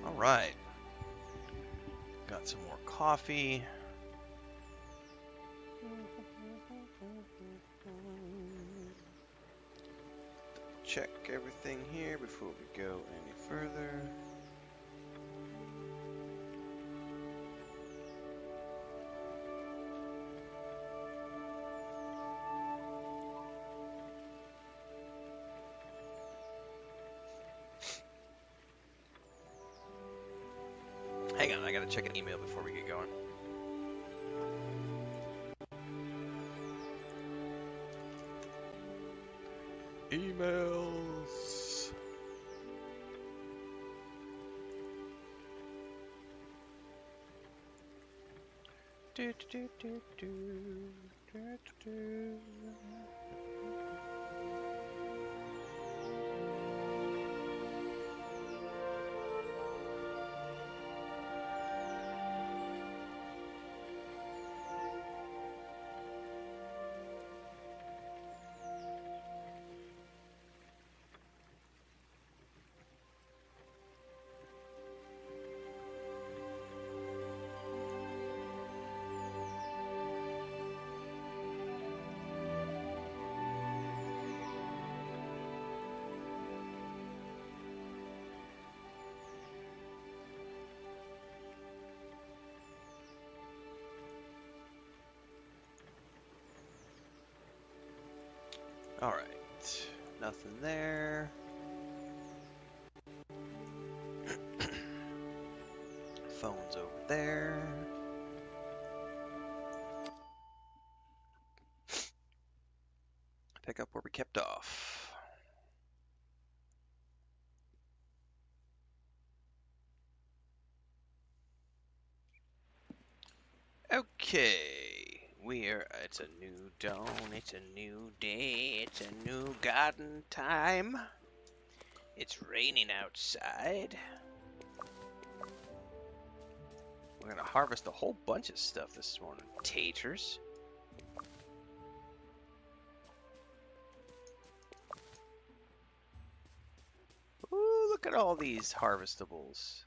All right. Got some more coffee. Check everything here before we go any further. Hang on, I gotta check an email before we get going. Emails. Do, do, do, do, do, do. All right, nothing there. Phone's over there. Pick up where we kept off. Okay, it's a new dawn, it's a new day, it's a new garden time. It's raining outside. We're gonna harvest a whole bunch of stuff this morning. Taters. Ooh, look at all these harvestables.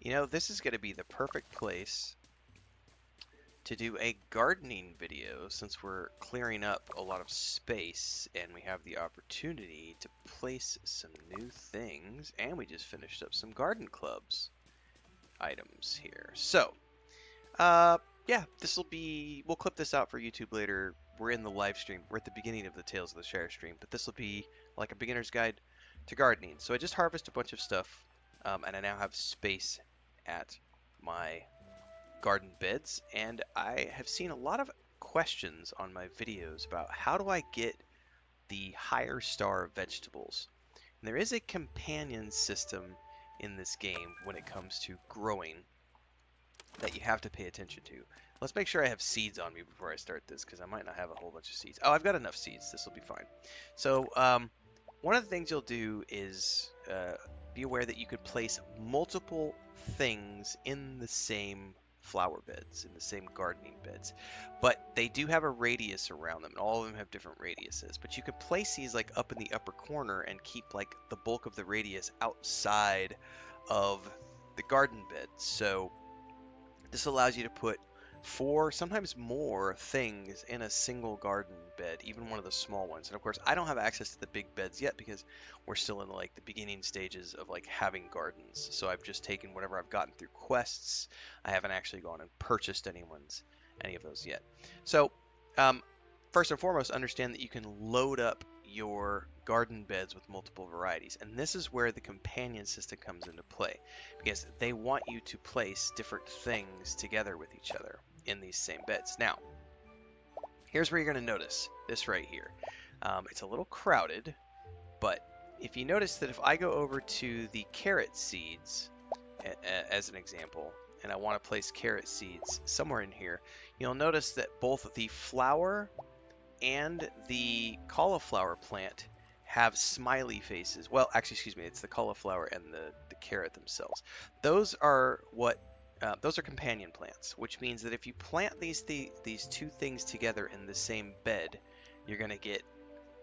You know, this is gonna be the perfect place to do a gardening video since we're clearing up a lot of space and we have the opportunity to place some new things, and we just finished up some garden clubs items here. So yeah, we'll clip this out for YouTube later. We're in the live stream, we're at the beginning of the Tales of the Shire stream, but this will be like a beginner's guide to gardening. So I just harvested a bunch of stuff, and I now have space at my garden beds, and I have seen a lot of questions on my videos about how do I get the higher star vegetables. And there is a companion system in this game when it comes to growing that you have to pay attention to. Let's make sure I have seeds on me before I start this, because I might not have a whole bunch of seeds. Oh, I've got enough seeds. This will be fine. So one of the things you'll do is be aware that you could place multiple things in the same flower beds, in the same gardening beds, but they do have a radius around them, and all of them have different radiuses. But you could place these like up in the upper corner and keep like the bulk of the radius outside of the garden bed. So this allows you to put 4, sometimes more things in a single garden bed, even one of the small ones. And of course, I don't have access to the big beds yet because we're still in like the beginning stages of like having gardens. So I've just taken whatever I've gotten through quests. I haven't actually gone and purchased any of those yet. So first and foremost, understand that you can load up your garden beds with multiple varieties, and this is where the companion system comes into play, because they want you to place different things together with each other in these same beds. Now, here's where you're going to notice this right here. It's a little crowded, but if you notice that if I go over to the carrot seeds as an example, and I want to place carrot seeds somewhere in here, you'll notice that both the flower and the cauliflower plant have smiley faces. Well, actually, excuse me, it's the cauliflower and the carrot themselves. Those are companion plants, which means that if you plant these two things together in the same bed, you're going to get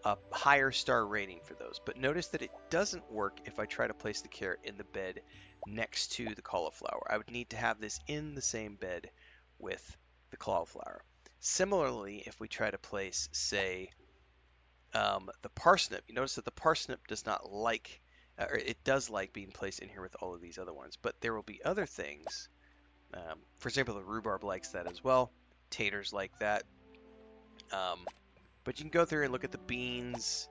a higher star rating for those. But notice that it doesn't work if I try to place the carrot in the bed next to the cauliflower. I would need to have this in the same bed with the cauliflower. Similarly, if we try to place, say, the parsnip, you notice that the parsnip does not like, or it does like being placed in here with all of these other ones. But there will be other things. For example, the rhubarb likes that as well. Taters like that. But you can go through and look at the beans,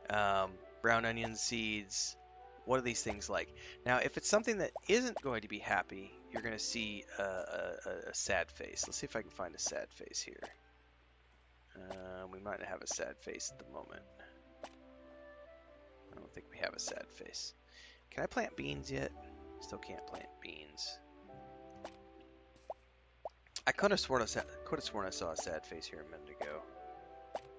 brown onion seeds. What are these things like? Now, if it's something that isn't going to be happy, you're going to see a sad face. Let's see if I can find a sad face here. We might not have a sad face at the moment. I don't think we have a sad face. Can I plant beans yet? Still can't plant beans. I could have sworn I saw a sad face here a minute ago.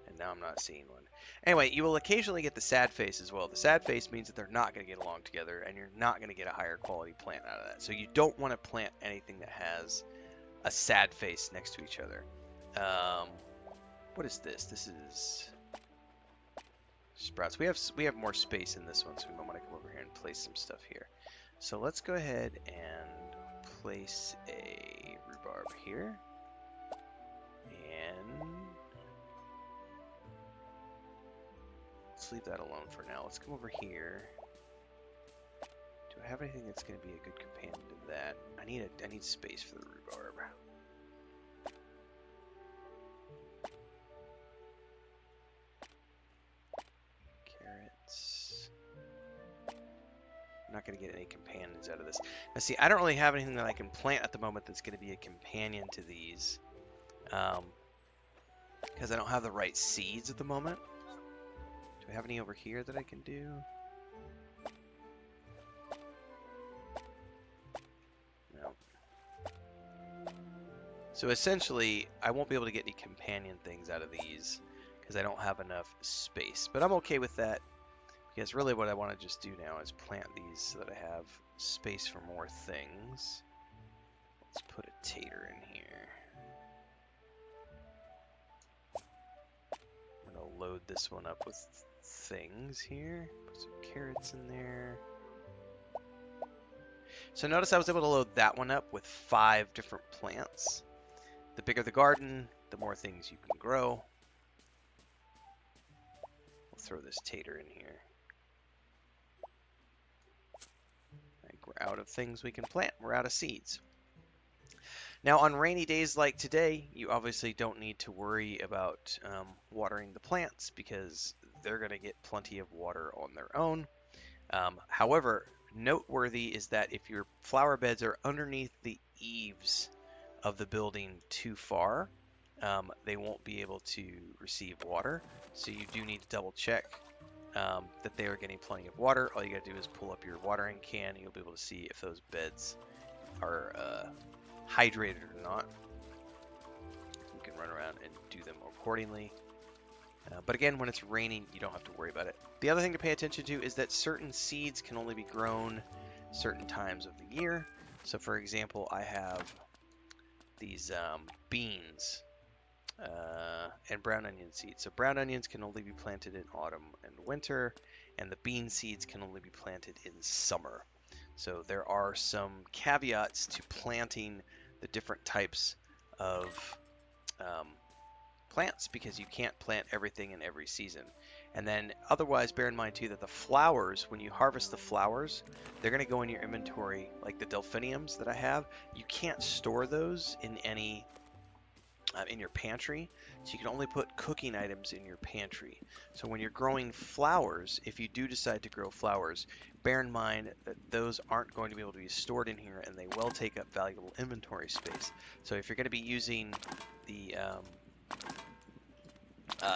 And now I'm not seeing one. Anyway, you will occasionally get the sad face as well. The sad face means that they're not going to get along together, and you're not going to get a higher quality plant out of that. So you don't want to plant anything that has a sad face next to each other. What is this? This is sprouts. We have more space in this one, so we might want to come over here and place some stuff here. So let's go ahead and place a rhubarb here. And let's leave that alone for now. Let's come over here. Do I have anything that's going to be a good companion to that? I need space for the rhubarb. Carrots. I'm not going to get any companions out of this. Now see, I don't really have anything that I can plant at the moment that's going to be a companion to these. Because I don't have the right seeds at the moment. Do I have any over here that I can do? No. So essentially, I won't be able to get any companion things out of these because I don't have enough space. But I'm okay with that because really what I want to just do now is plant these so that I have space for more things. Let's put a tater in here. I'm going to load this one up with things here. Put some carrots in there. So notice I was able to load that one up with 5 different plants. The bigger the garden, the more things you can grow. We'll throw this tater in here. I think we're out of things we can plant. We're out of seeds. Now on rainy days like today, you obviously don't need to worry about watering the plants because they're going to get plenty of water on their own. However, noteworthy is that if your flower beds are underneath the eaves of the building too far, they won't be able to receive water. So you do need to double check that they are getting plenty of water. All you got to do is pull up your watering can and you'll be able to see if those beds are hydrated or not. You can run around and do them accordingly. But again, when it's raining, you don't have to worry about it. The other thing to pay attention to is that certain seeds can only be grown certain times of the year. So for example, I have these beans and brown onion seeds. So brown onions can only be planted in autumn and winter, and the bean seeds can only be planted in summer. So there are some caveats to planting the different types of plants because you can't plant everything in every season. And then otherwise, bear in mind too that the flowers, when you harvest the flowers, they're going to go in your inventory, like the delphiniums that I have. You can't store those in any in your pantry, so you can only put cooking items in your pantry. So when you're growing flowers, if you do decide to grow flowers, bear in mind that those aren't going to be able to be stored in here and they will take up valuable inventory space. So if you're going to be using the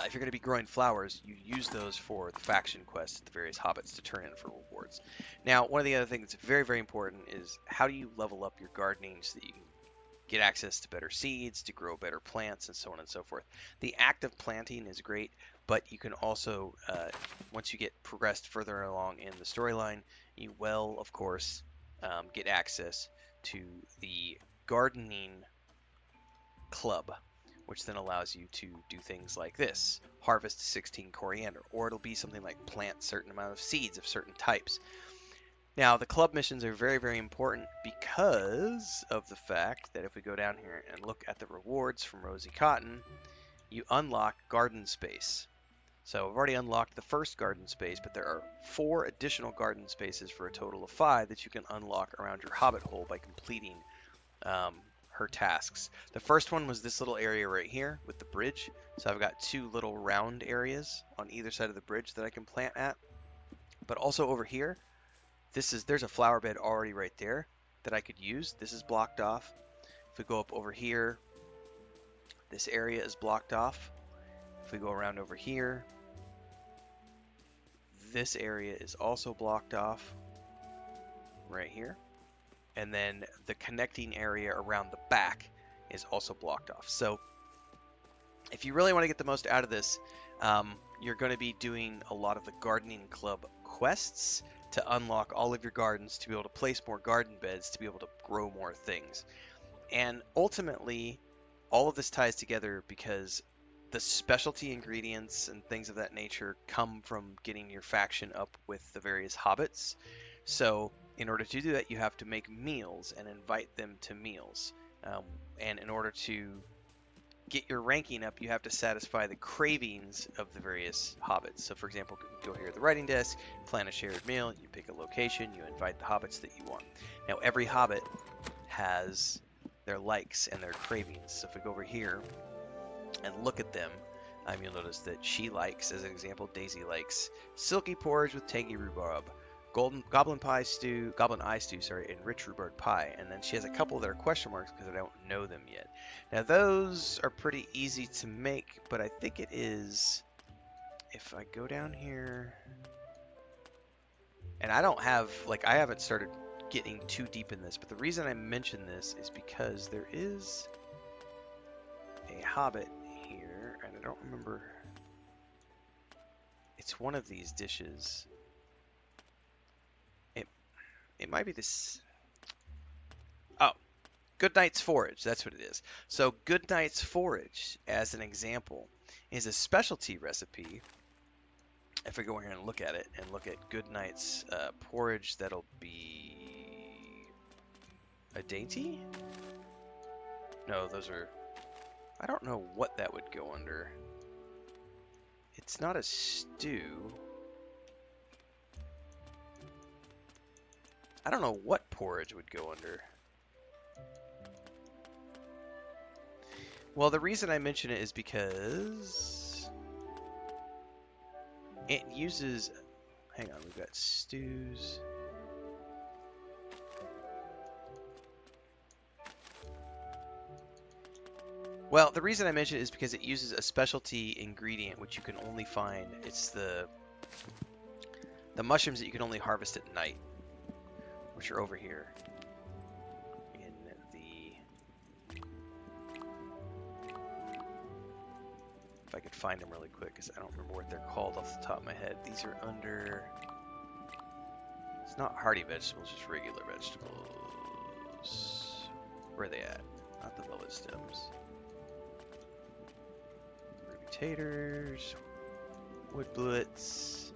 if you're going to be growing flowers, you use those for the faction quests, the various hobbits to turn in for rewards. Now, one of the other things that's very, very important is how do you level up your gardening so that you can get access to better seeds, to grow better plants, and so on and so forth. The act of planting is great, but you can also, once you get progressed further along in the storyline, you will, of course, get access to the gardening club, which then allows you to do things like this: harvest 16 coriander, or it'll be something like plant certain amount of seeds of certain types. Now, the club missions are very, very important because of the fact that if we go down here and look at the rewards from Rosie Cotton, you unlock garden space. So I've already unlocked the first garden space, but there are 4 additional garden spaces for a total of 5 that you can unlock around your hobbit hole by completing her tasks. The first one was this little area right here with the bridge. So I've got 2 little round areas on either side of the bridge that I can plant at. But also over here, there's a flower bed already right there that I could use. This is blocked off. If we go up over here, this area is blocked off. If we go around over here, this area is also blocked off right here. And then the connecting area around the back is also blocked off. So if you really want to get the most out of this, you're going to be doing a lot of the gardening club quests to unlock all of your gardens, to be able to place more garden beds, to be able to grow more things. And ultimately, all of this ties together because the specialty ingredients and things of that nature come from getting your faction up with the various hobbits. So in order to do that, you have to make meals and invite them to meals. And in order to get your ranking up, you have to satisfy the cravings of the various hobbits. So for example, go here at the writing desk, plan a shared meal, you pick a location, you invite the hobbits that you want. Now every hobbit has their likes and their cravings. So if we go over here and look at them, you'll notice that she likes, as an example, Daisy likes silky porridge with tangy rhubarb, goblin eye stew, and rich rhubarb pie. And then she has a couple that are question marks because I don't know them yet. Now those are pretty easy to make, but I think it is, if I go down here, and I haven't started getting too deep in this, but the reason I mention this is because there is a hobbit here, and I don't remember, it's one of these dishes. It might be this. Oh, Good Night's Forage. That's what it is. So Good Night's Forage, as an example, is a specialty recipe. If we go in here and look at it, and look at Good Night's porridge, that'll be a dainty? No, those are... I don't know what that would go under. It's not a stew. I don't know what porridge would go under. Well, the reason I mention it is because it uses... Hang on, we've got stews. Well, the reason I mention it is because it uses a specialty ingredient which you can only find. It's the mushrooms that you can only harvest at night, which are over here in the... If I could find them really quick, because I don't remember what they're called off the top of my head. These are under... It's not hearty vegetables, just regular vegetables. Where are they at? Not the velvet stems. Ruby taters, wood bluets.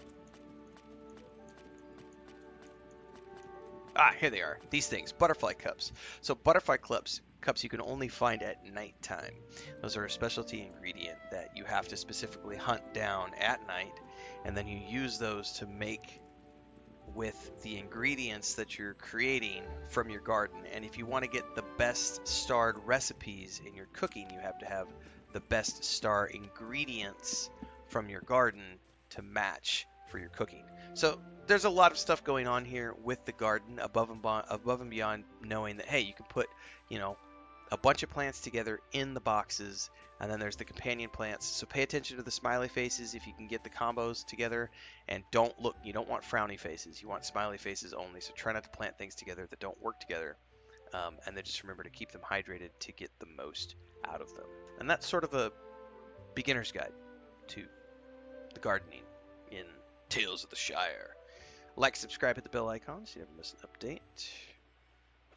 Ah, here they are. These things, butterfly cups. So butterfly cups you can only find at nighttime. Those are a specialty ingredient that you have to specifically hunt down at night, and then you use those to make with the ingredients that you're creating from your garden. And if you want to get the best starred recipes in your cooking, you have to have the best star ingredients from your garden to match for your cooking. So there's a lot of stuff going on here with the garden above and beyond knowing that, hey, you can put, a bunch of plants together in the boxes, and then there's the companion plants. So pay attention to the smiley faces if you can get the combos together, and you don't want frowny faces. You want smiley faces only. So try not to plant things together that don't work together. And then just remember to keep them hydrated to get the most out of them. And that's sort of a beginner's guide to the gardening in Tales of the Shire. Like, subscribe, hit the bell icon so you never miss an update.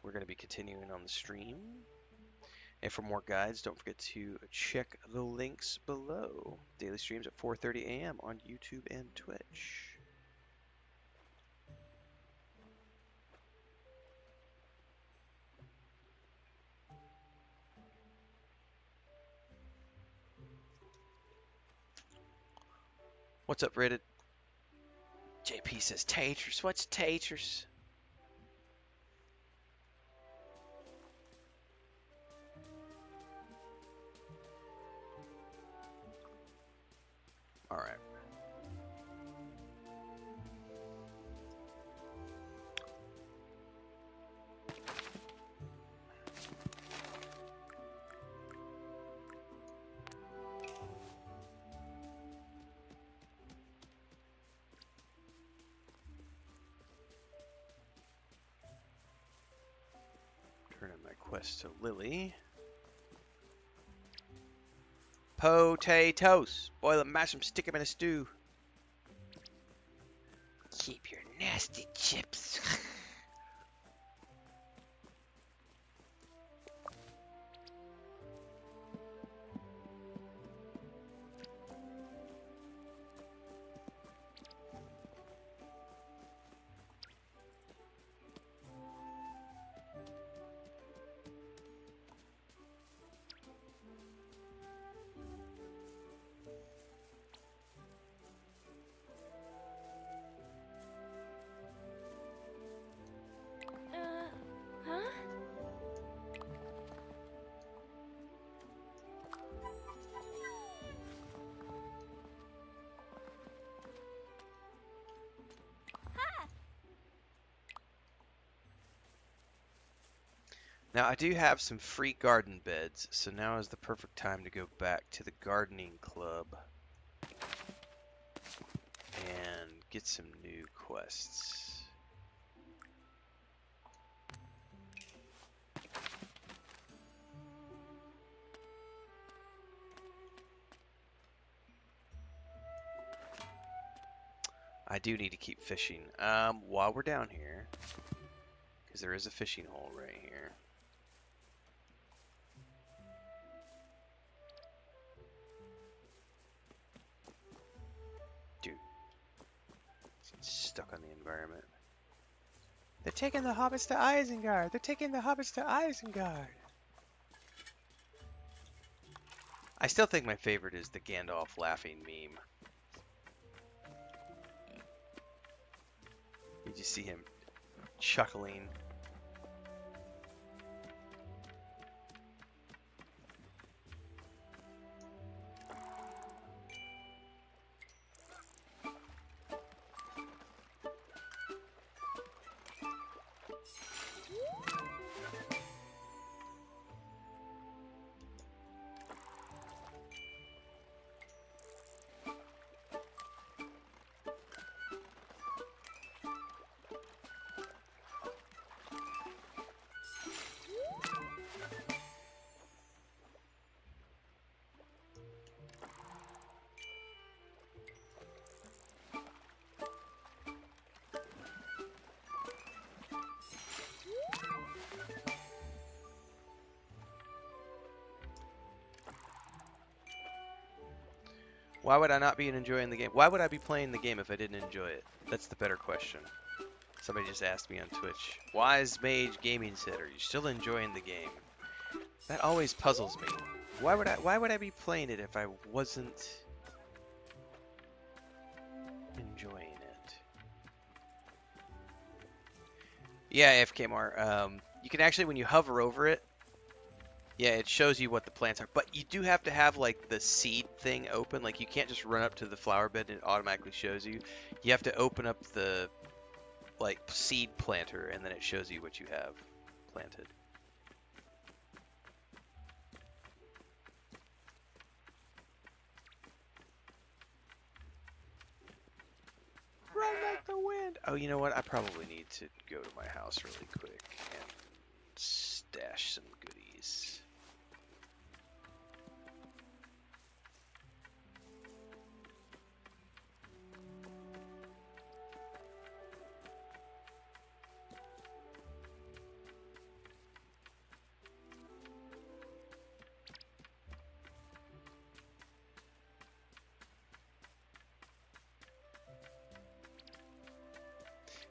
We're going to be continuing on the stream. And for more guides, don't forget to check the links below. Daily streams at 4:30 a.m. on YouTube and Twitch. What's up, Reddit? JP says taters. What's taters? All right. Turn in my quest to Lily. Potatoes. Boil them, mash them, stick them in a stew. Keep your nasty chips. Huh? Now, I do have some free garden beds, so now is the perfect time to go back to the gardening club and get some new quests. I do need to keep fishing while we're down here, because there is a fishing hole right here. Dude, it's stuck on the environment. They're taking the hobbits to Isengard! They're taking the hobbits to Isengard! I still think my favorite is the Gandalf laughing meme. You just see him chuckling. Why would I not be enjoying the game? Why would I be playing the game if I didn't enjoy it? That's the better question. Somebody just asked me on Twitch. Wise Mage Gaming said, "Are you still enjoying the game?" That always puzzles me. Why would I be playing it if I wasn't enjoying it? Yeah, AFKMR. You can actually, when you hover over it, yeah, it shows you what the plants are. But you do have to have like the seed thing open. Like you can't just run up to the flower bed and it automatically shows you. You have to open up the like seed planter and then it shows you what you have planted. Run like the wind. Oh, you know what? I probably need to go to my house really quick and stash some goodies.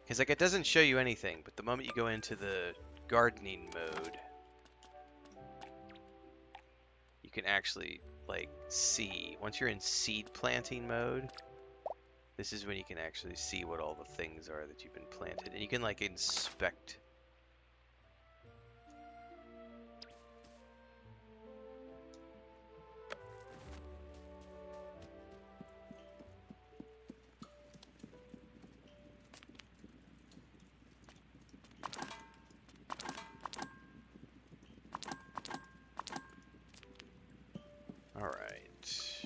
Because like it doesn't show you anything, but the moment you go into the gardening mode, you can actually like see. Once you're in seed planting mode, this is when you can actually see what all the things are that you've been planted, and you can like inspect. All right.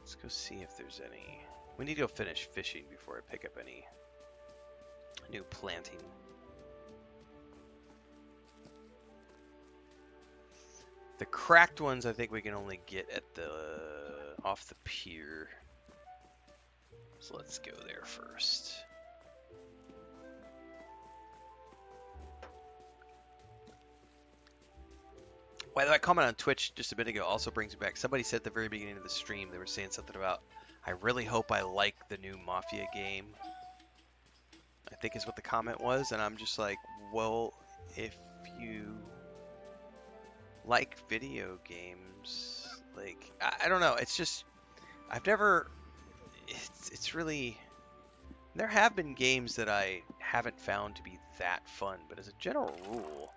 Let's go see if there's any. We need to go finish fishing before I pick up any new planting. The cracked ones I think we can only get at the off the pier. So let's go there first. By the way, that comment on Twitch just a bit ago also brings me back. Somebody said at the very beginning of the stream, they were saying something about, I really hope I like the new Mafia game. I think is what the comment was, and I'm just like, well, if you like video games, like, I don't know, it's just, I've never, it's really, there have been games that I haven't found to be that fun, but as a general rule,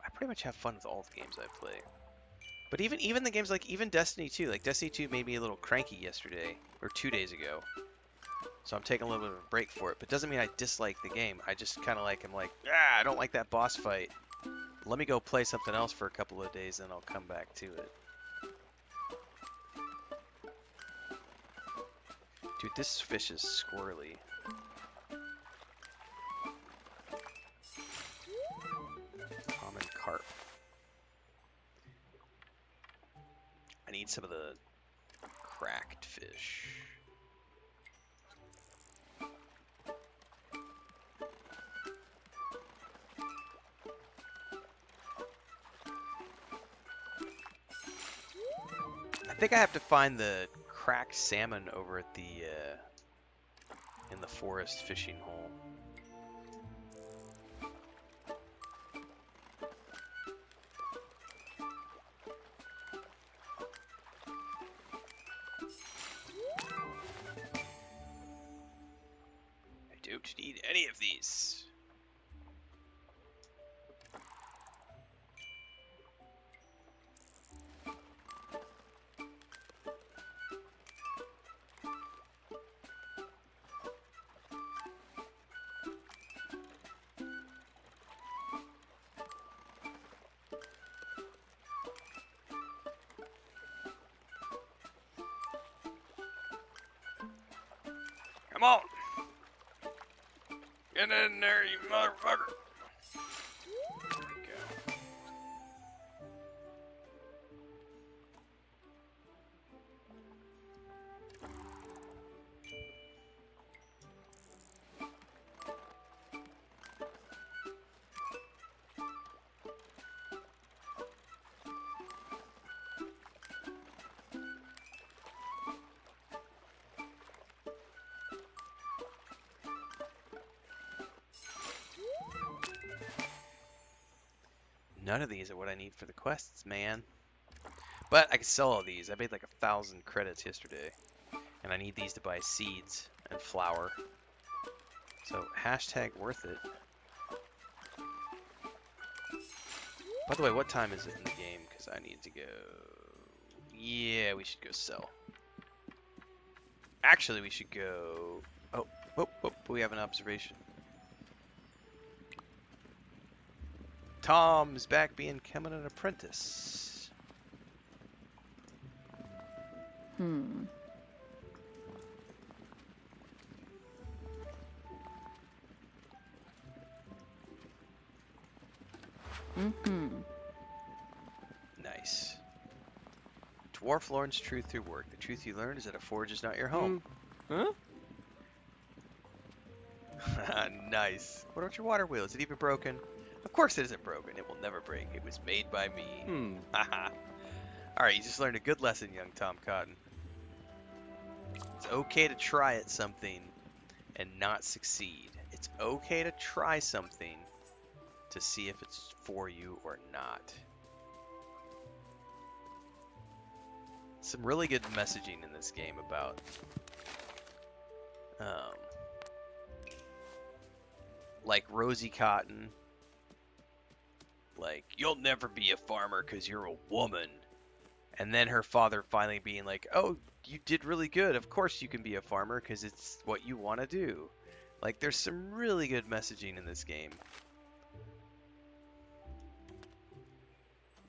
I pretty much have fun with all the games I play. But even the games like even Destiny 2, like Destiny 2 made me a little cranky yesterday, or 2 days ago. So I'm taking a little bit of a break for it, but doesn't mean I dislike the game. I just kind of like, I'm like, I don't like that boss fight. Let me go play something else for a couple of days, and I'll come back to it. Dude, this fish is squirrely. Common carp. I need some of the cracked fish. I think I have to find the cracked salmon over at the in the forest fishing hole. I don't need any of these. Come on! Get in there, you motherfucker! There we go. None of these are what I need for the quests, man. But I can sell all these. I made like 1,000 credits yesterday. And I need these to buy seeds and flour. So, hashtag worth it. By the way, what time is it in the game? Because I need to go... Yeah, we should go sell. Actually, we should go... Oh, we have an observation. Tom is back becoming an apprentice. Nice. Dwarf learns truth through work. The truth you learn is that a forge is not your home. Huh? Nice. What about your water wheel? Is it even broken? Of course it isn't broken. It will never break. It was made by me. Haha. Alright, you just learned a good lesson, young Tom Cotton. It's okay to try at something and not succeed. It's okay to try something to see if it's for you or not. Some really good messaging in this game about like Rosie Cotton, like, you'll never be a farmer because you're a woman. And then her father finally being like, oh, you did really good. Of course you can be a farmer because it's what you want to do. Like, there's some really good messaging in this game.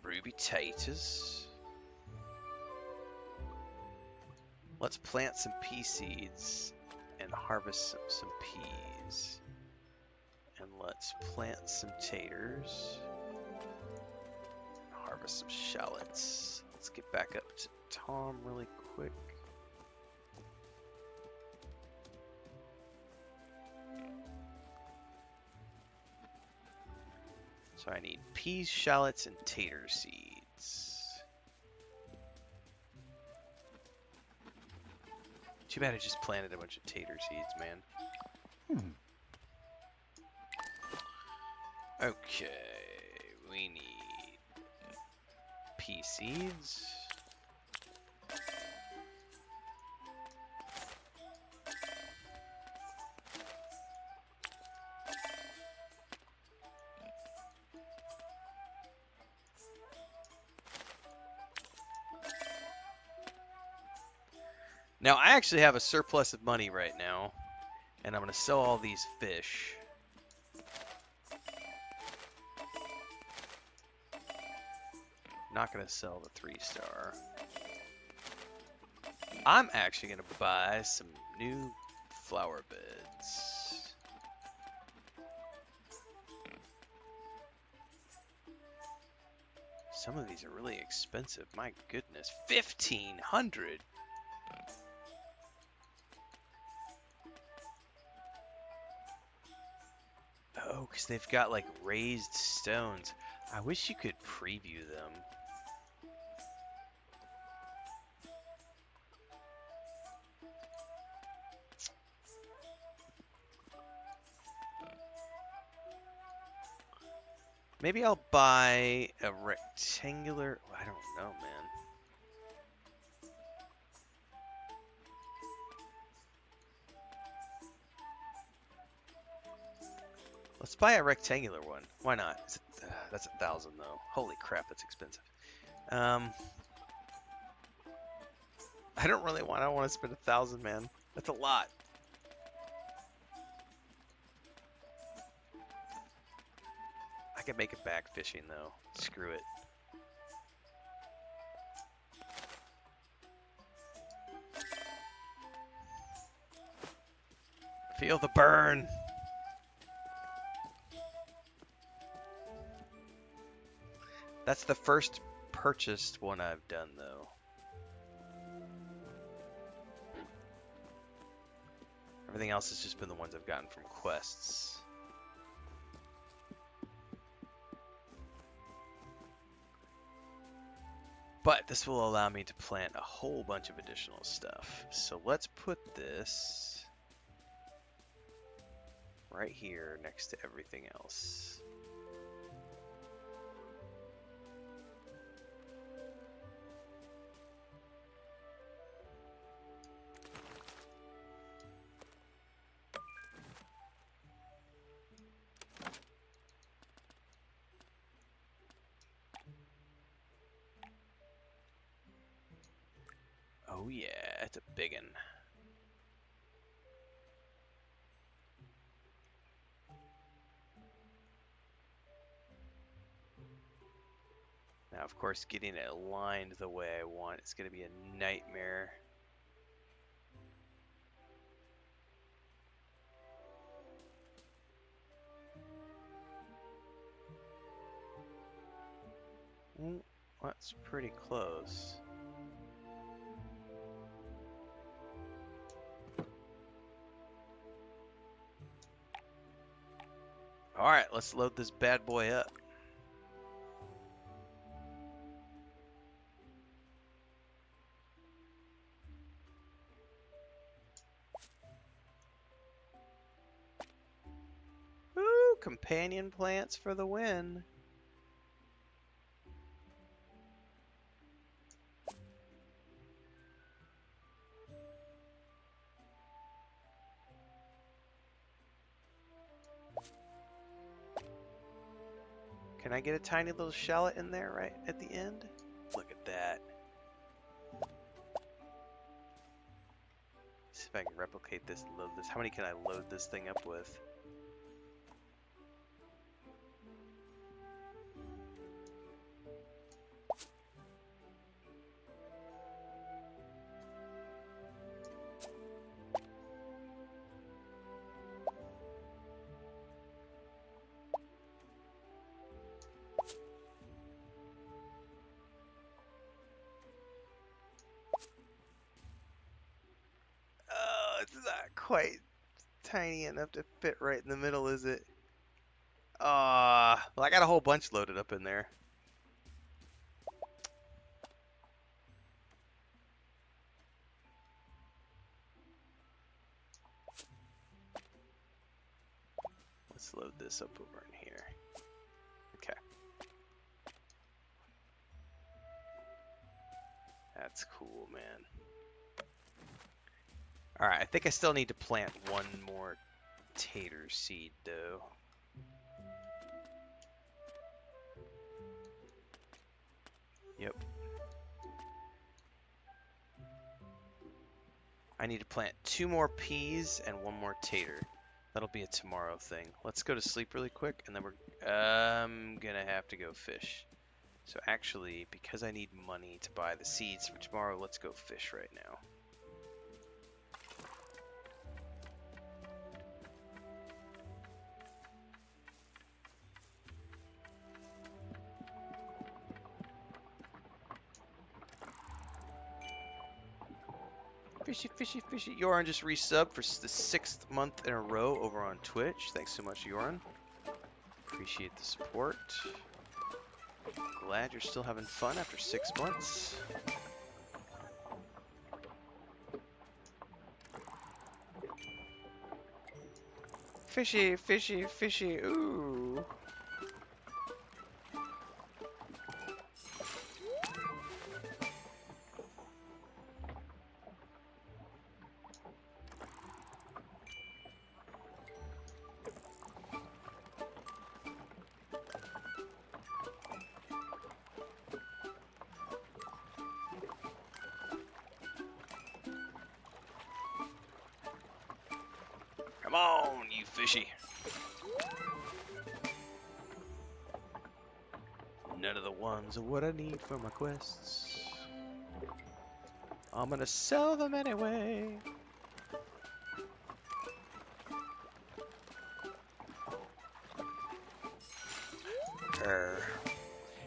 Ruby taters. Let's plant some pea seeds and harvest some peas. And let's plant some taters. Harvest some shallots. Let's get back up to Tom really quick. So I need peas, shallots, and tater seeds. Too bad I just planted a bunch of tater seeds, man. Okay, we need pea seeds. Now, I actually have a surplus of money right now, and I'm going to sell all these fish. Not going to sell the 3-star. I'm actually going to buy some new flower beds. Some of these are really expensive. My goodness, 1,500. Oh, because they've got like raised stones. I wish you could preview them. Maybe I'll buy a rectangular... I don't know, man. Let's buy a rectangular one. Why not? That's 1,000 though. Holy crap, that's expensive. I don't really want. I don't want to spend 1,000, man. That's a lot. I could make it back fishing though. Screw it. Feel the burn. That's the first purchased one I've done, though. Everything else has just been the ones I've gotten from quests. But this will allow me to plant a whole bunch of additional stuff. So let's put this right here next to everything else. Oh yeah, it's a biggin. Now, of course, getting it aligned the way I want, it's going to be a nightmare. That's pretty close. Alright, let's load this bad boy up. companion plants for the win. Can I get a tiny little shallot in there right at the end? Look at that. See if I can replicate this, load this. How many can I load this thing up with? Oh, it's not quite tiny enough to fit right in the middle, is it? Well, I got a whole bunch loaded up in there. Let's load this up over in here. Okay. That's cool, man. Alright, I think I still need to plant one more tater seed, though. Yep. I need to plant 2 more peas and 1 more tater. That'll be a tomorrow thing. Let's go to sleep really quick, and then I'm gonna have to go fish. So actually, because I need money to buy the seeds for tomorrow, let's go fish right now. Fishy, fishy, fishy. Yoran just resubbed for the 6th month in a row over on Twitch. Thanks so much, Yoran. Appreciate the support. Glad you're still having fun after 6 months. Fishy, fishy, fishy. Ooh. Come on, you fishy. None of the ones are what I need for my quests. I'm gonna sell them anyway.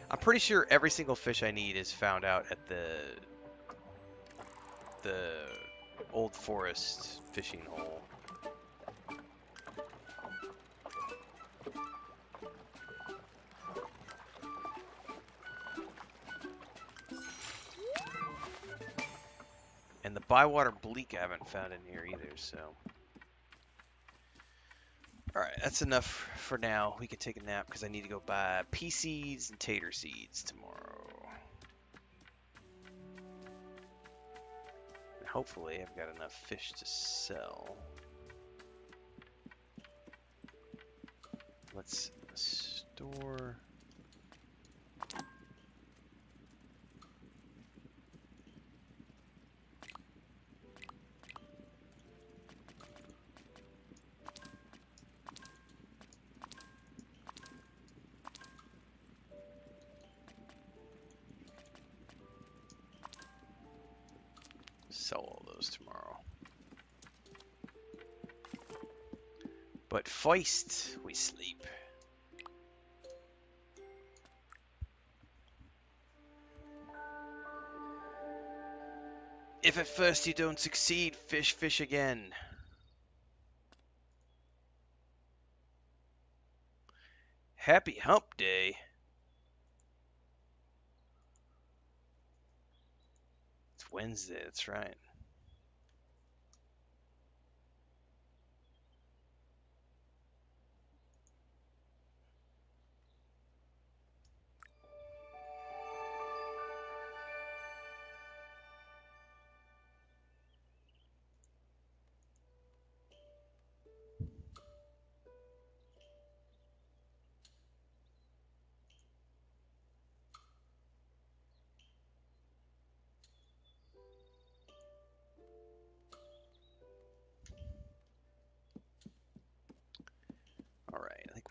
I'm pretty sure every single fish I need is found out at the old forest fishing hole. And the bywater bleak I haven't found in here either, so. Alright, that's enough for now. We can take a nap because I need to go buy pea seeds and tater seeds tomorrow. And hopefully I've got enough fish to sell. Let's store... sell all those tomorrow. But feist we sleep. If at first you don't succeed, fish, fish again. Happy hump day. It's Wednesday, that's right.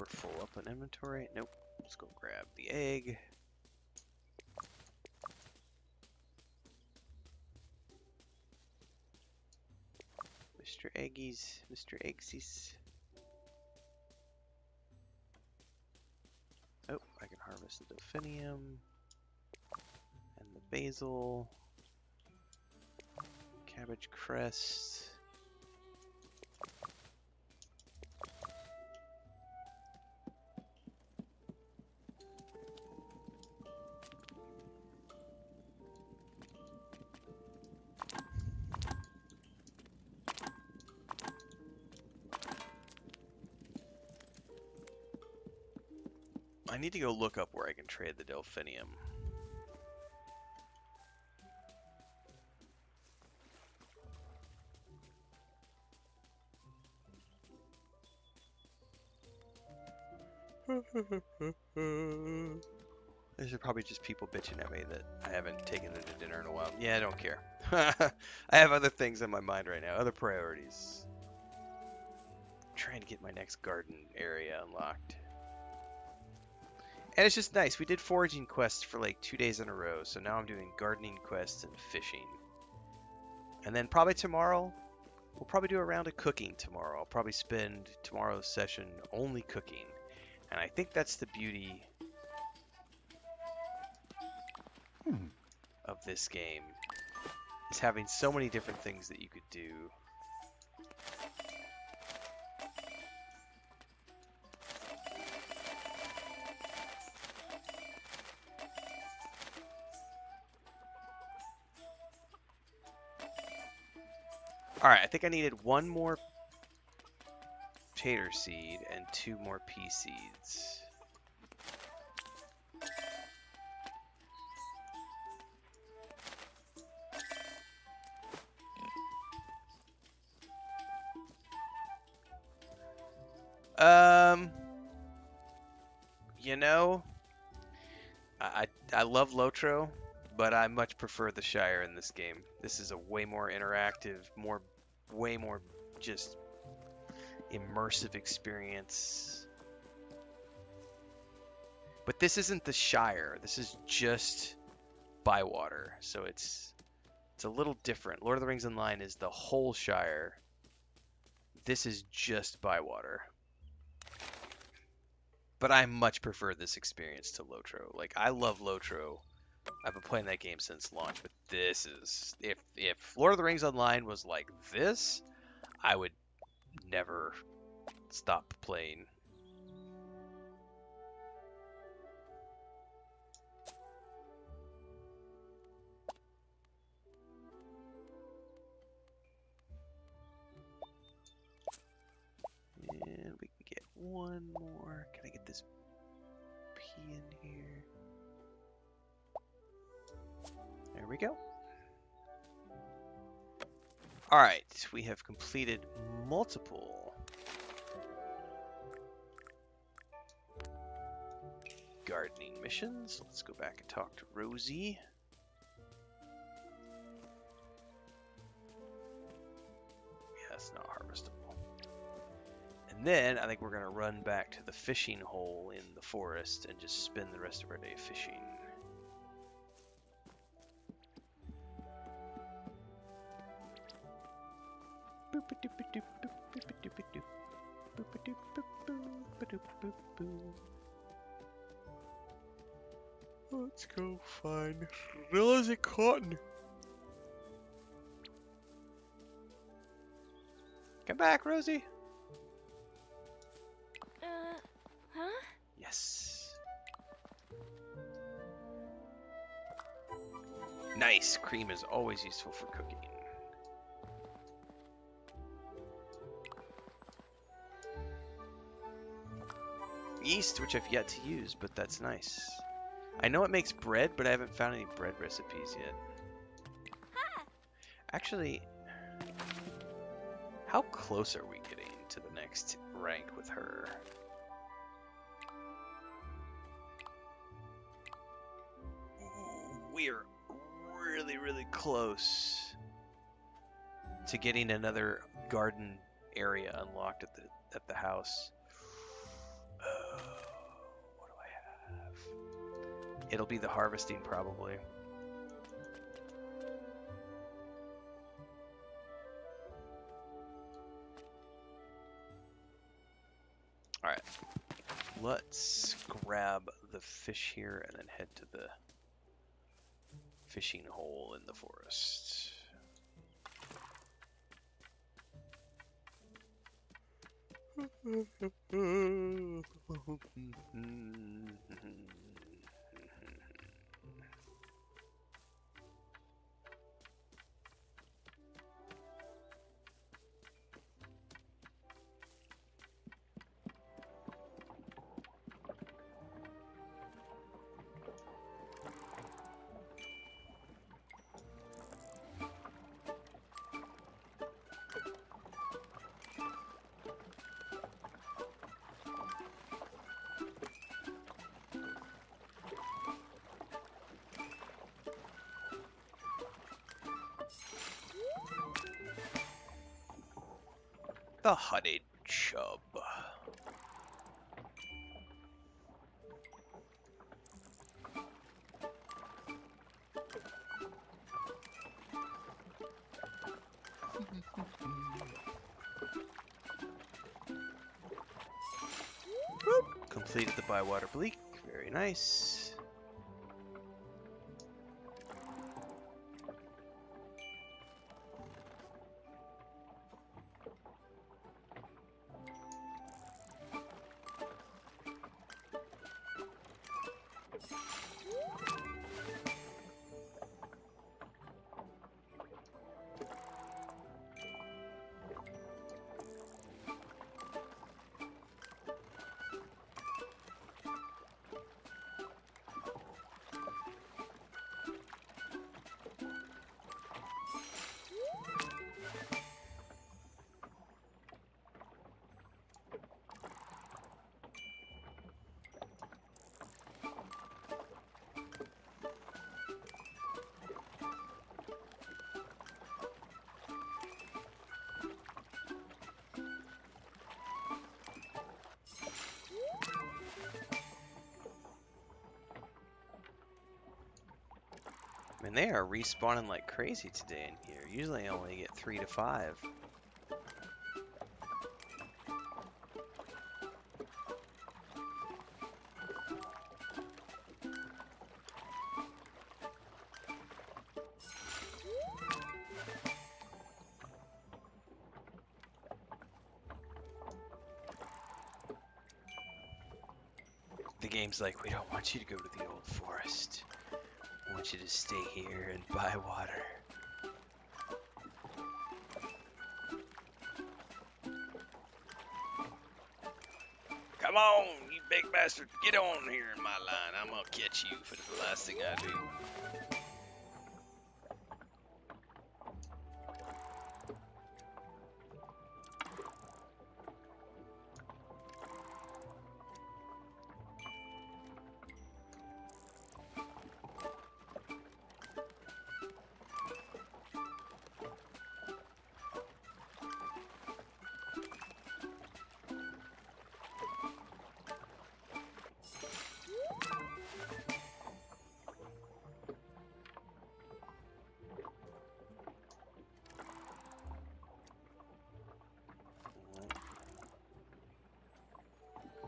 we're full up on inventory. Nope. Let's go grab the egg. Mr. Eggies, Mr. Eggsies. Oh, I can harvest the delphinium and the basil, cabbage crest. I need to go look up where I can trade the delphinium. These are probably just people bitching at me that I haven't taken them to dinner in a while. Yeah, I don't care. I have other things on my mind right now, other priorities. I'm trying to get my next garden area unlocked. And it's just nice. We did foraging quests for like 2 days in a row, so now I'm doing gardening quests and fishing. And then probably tomorrow, we'll probably do a round of cooking tomorrow. I'll probably spend tomorrow's session only cooking. And I think that's the beauty of this game, is having so many different things that you could do. Alright, I think I needed 1 more tater seed and 2 more pea seeds. You know, I love Lotro, but I much prefer the Shire in this game. This is a way more interactive, way more just immersive experience. But this isn't the Shire. This is just Bywater, so it's a little different. Lord of the Rings Online is the whole Shire. This is just Bywater. But I much prefer this experience to Lotro. Like, I love Lotro. I've been playing that game since launch, but this is... If Lord of the Rings Online was like this, I would never stop playing. And we can get 1 more. Can I get this pea in here? There we go. Alright, we have completed multiple gardening missions. Let's go back and talk to Rosie. Yeah, that's not harvestable. And then I think we're going to run back to the fishing hole in the forest and just spend the rest of our day fishing. Let's go find realistic cotton. Come back, Rosie. Huh? Yes. Nice. Cream is always useful for cooking. Yeast, which I've yet to use, but that's nice. I know it makes bread, but I haven't found any bread recipes yet. Actually, how close are we getting to the next rank with her? We're really close to getting another garden area unlocked at the house. What do I have? It'll be the harvesting probably. Alright. Let's grab the fish here and then head to the fishing hole in the forest. The honeyed chub. Whoop. Completed the bywater bleak. Very nice. I mean, they are respawning like crazy today in here. Usually I only get 3 to 5. The game's like, we don't want you to go to the old forest. We want you to stay here and buy water. Come on, you big bastard. Get on here in my line. I'm gonna catch you for the last thing I do.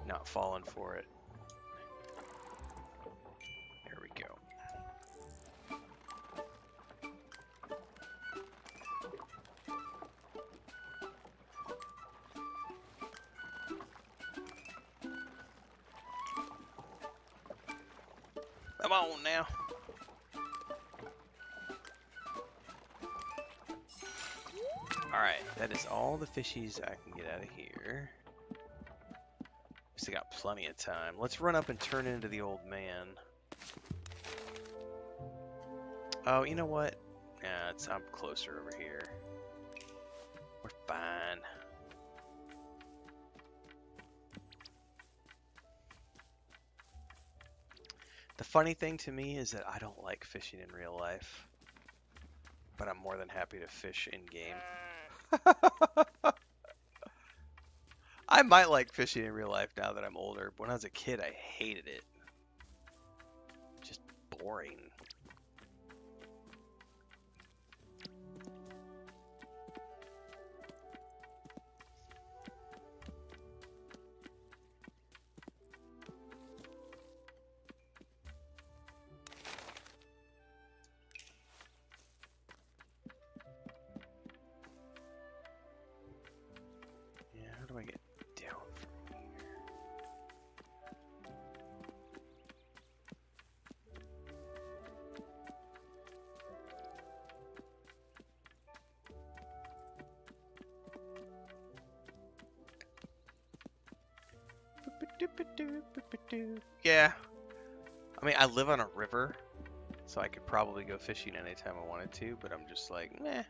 Not falling for it. There we go. Come on now. Alright, that is all the fishies I can get out of here. Still got plenty of time. Let's run up and turn into the old man. Oh, you know what? Yeah, I'm closer over here. We're fine. The funny thing to me is that I don't like fishing in real life, but I'm more than happy to fish in game. I might like fishing in real life now that I'm older. But when I was a kid, I hated it. Just boring. Yeah, how do I get down from here? Yeah, I mean, I live on a river, so I could probably go fishing anytime I wanted to, but I'm just like, meh.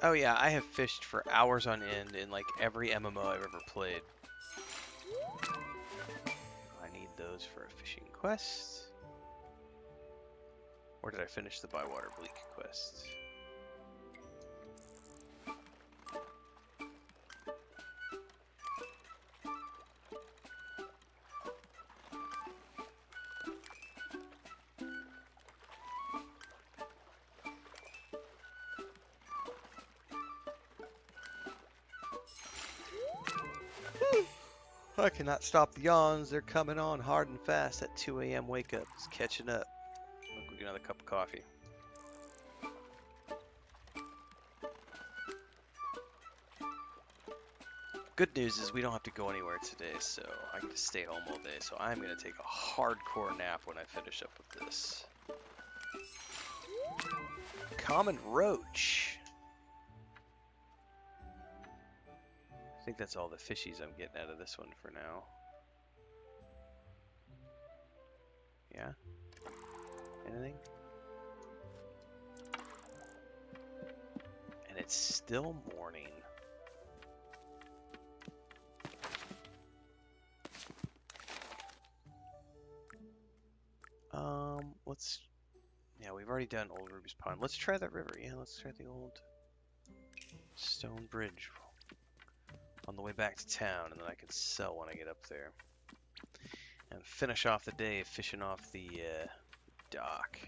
Oh yeah, I have fished for hours on end in like every MMO I've ever played. I need those for a fishing quest. Or did I finish the Bywater Bleak quest? I cannot stop the yawns. They're coming on hard and fast. At 2 a.m. wake up. It's catching up. Look, we get another cup of coffee. Good news is we don't have to go anywhere today, so I can just stay home all day. So I'm going to take a hardcore nap when I finish up with this. Common roach. I think that's all the fishies I'm getting out of this one for now. Yeah? Anything? And it's still morning. Let's... Yeah, we've already done Old Ruby's Pond. Let's try that river. Yeah, let's try the old stone bridge on the way back to town, and then I can sell when I get up there. And finish off the day fishing off the dock.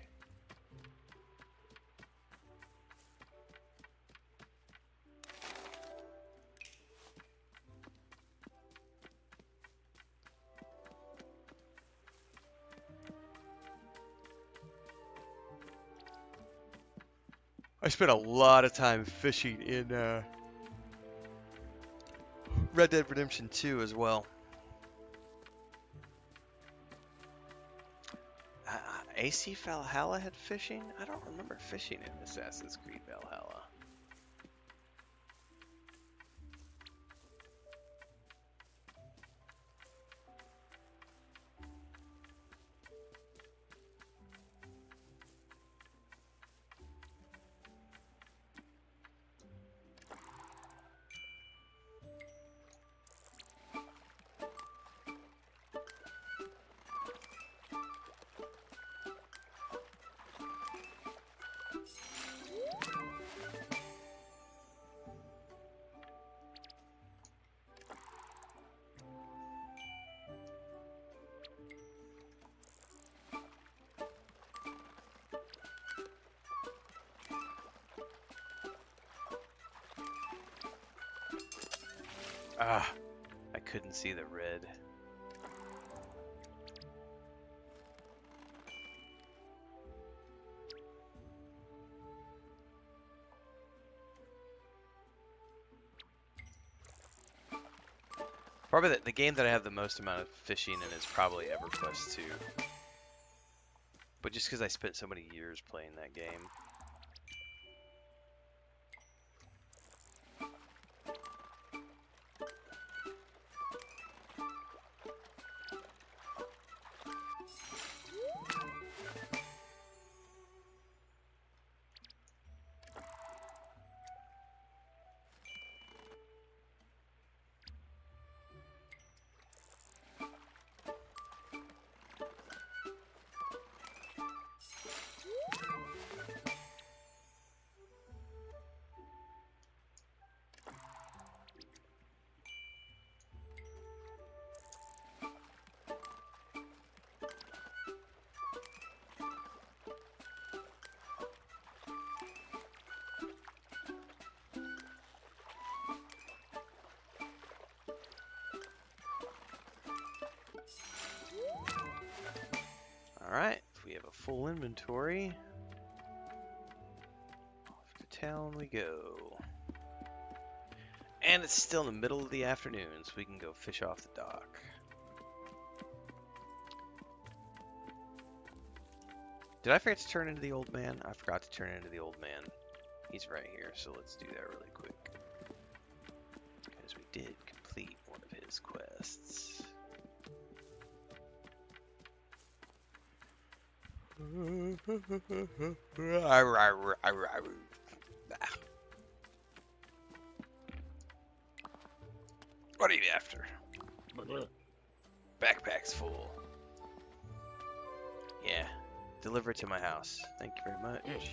I spent a lot of time fishing in Red Dead Redemption 2 as well. AC Valhalla had fishing? I don't remember fishing in Assassin's Creed Valhalla. Ah, I couldn't see the red. Probably the game that I have the most amount of fishing in is probably EverQuest 2. But just because I spent so many years playing that game. have a full inventory. Off to town we go. And it's still in the middle of the afternoon, so we can go fish off the dock. Did I forget to turn into the old man? I forgot to turn into the old man. He's right here, so let's do that really quick. Because we did complete one of his quests. What are you after? Backpack's full. Yeah. Deliver it to my house. Thank you very much.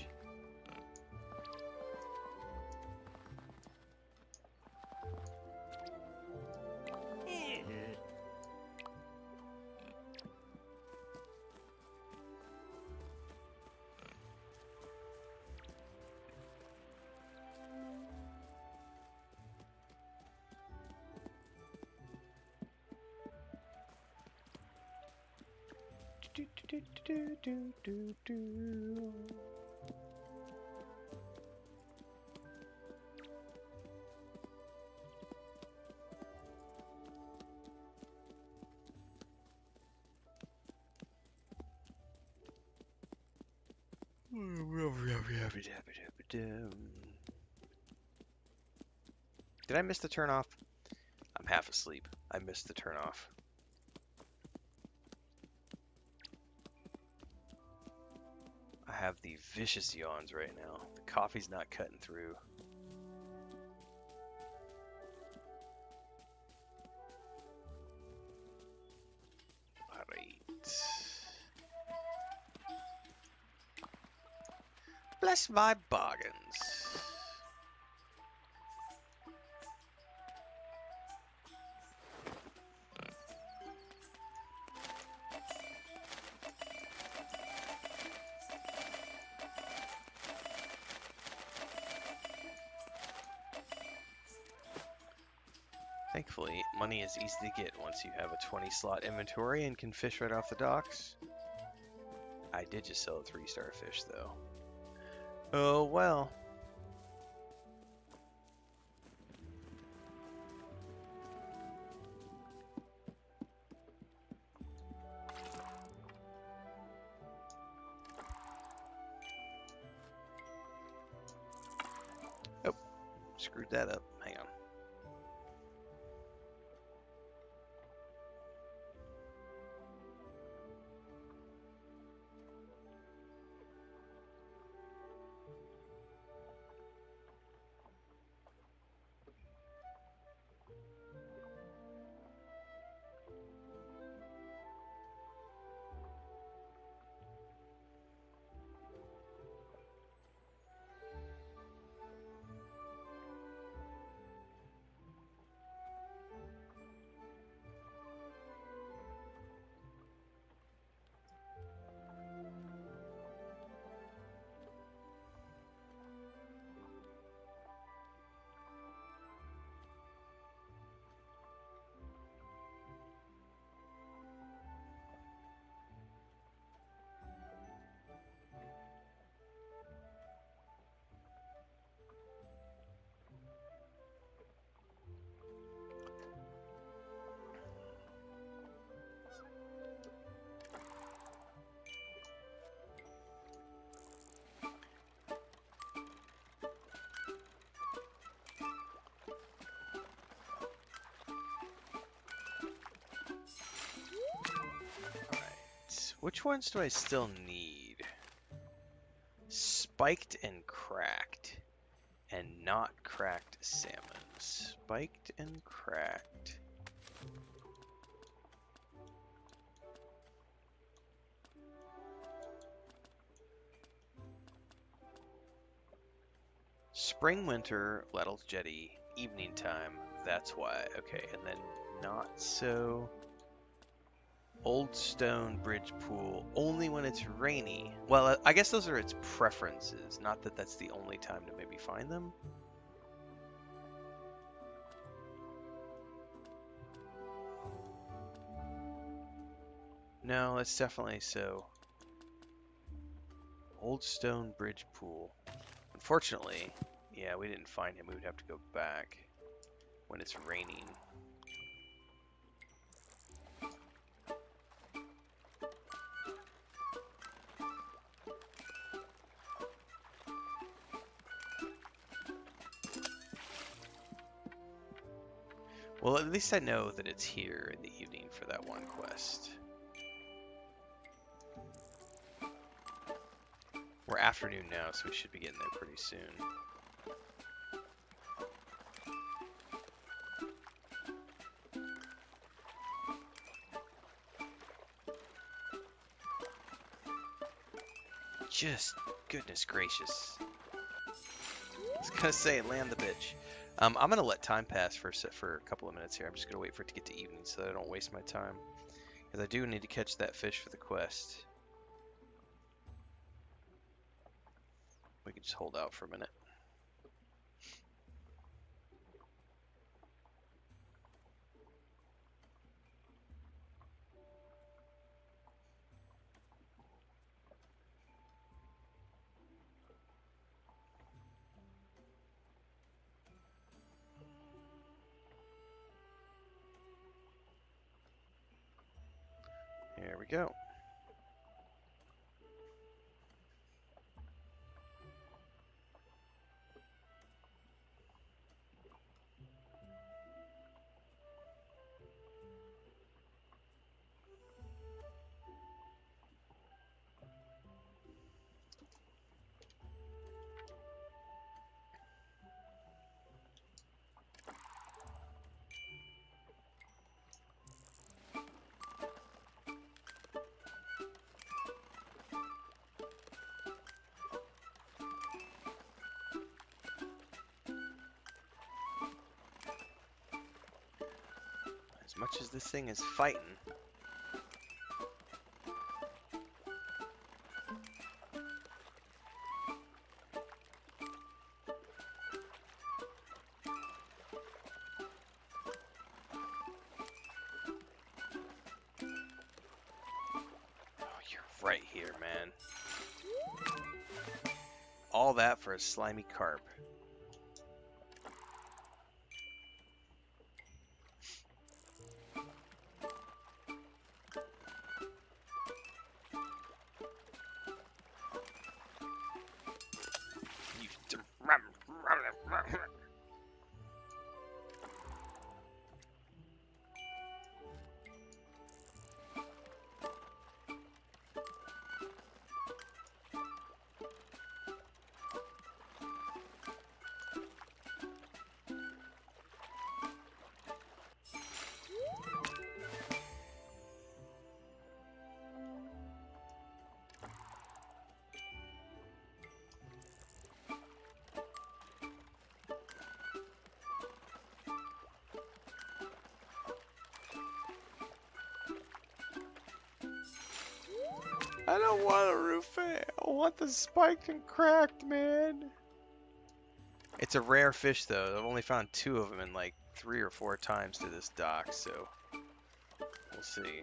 Did I miss the turn off? I'm half asleep. I missed the turn off. I have the vicious yawns right now. The coffee's not cutting through. Alright. Bless my bargains. Thankfully, money is easy to get once you have a 20-slot inventory and can fish right off the docks. I did just sell a 3-star fish, though. Oh, well. Oh, screwed that up. Hang on. Which ones do I still need? Spiked and cracked. And not cracked salmon. Spiked and cracked. Spring, winter, Lettle's jetty, evening time. That's why. Okay, and then not so... Old stone bridge pool, only when it's rainy. Well, I guess those are its preferences, not that that's the only time to maybe find them. No, it's definitely so. Old stone bridge pool. Unfortunately, yeah, we didn't find him. We would have to go back when it's raining. Well, at least I know that it's here in the evening for that one quest. We're afternoon now, so we should be getting there pretty soon. Just goodness gracious. I was gonna say, land the bitch. I'm gonna let time pass for a couple of minutes here. I'm just gonna wait for it to get to evening so that I don't waste my time. Because I do need to catch that fish for the quest. We can just hold out for a minute. Here we go. As much as this thing is fighting, oh, you're right here, man. All that for a slimy carp. I don't want a Renfail. I want the spiked and cracked, man. It's a rare fish, though. I've only found 2 of them in like 3 or 4 times to this dock, so we'll see.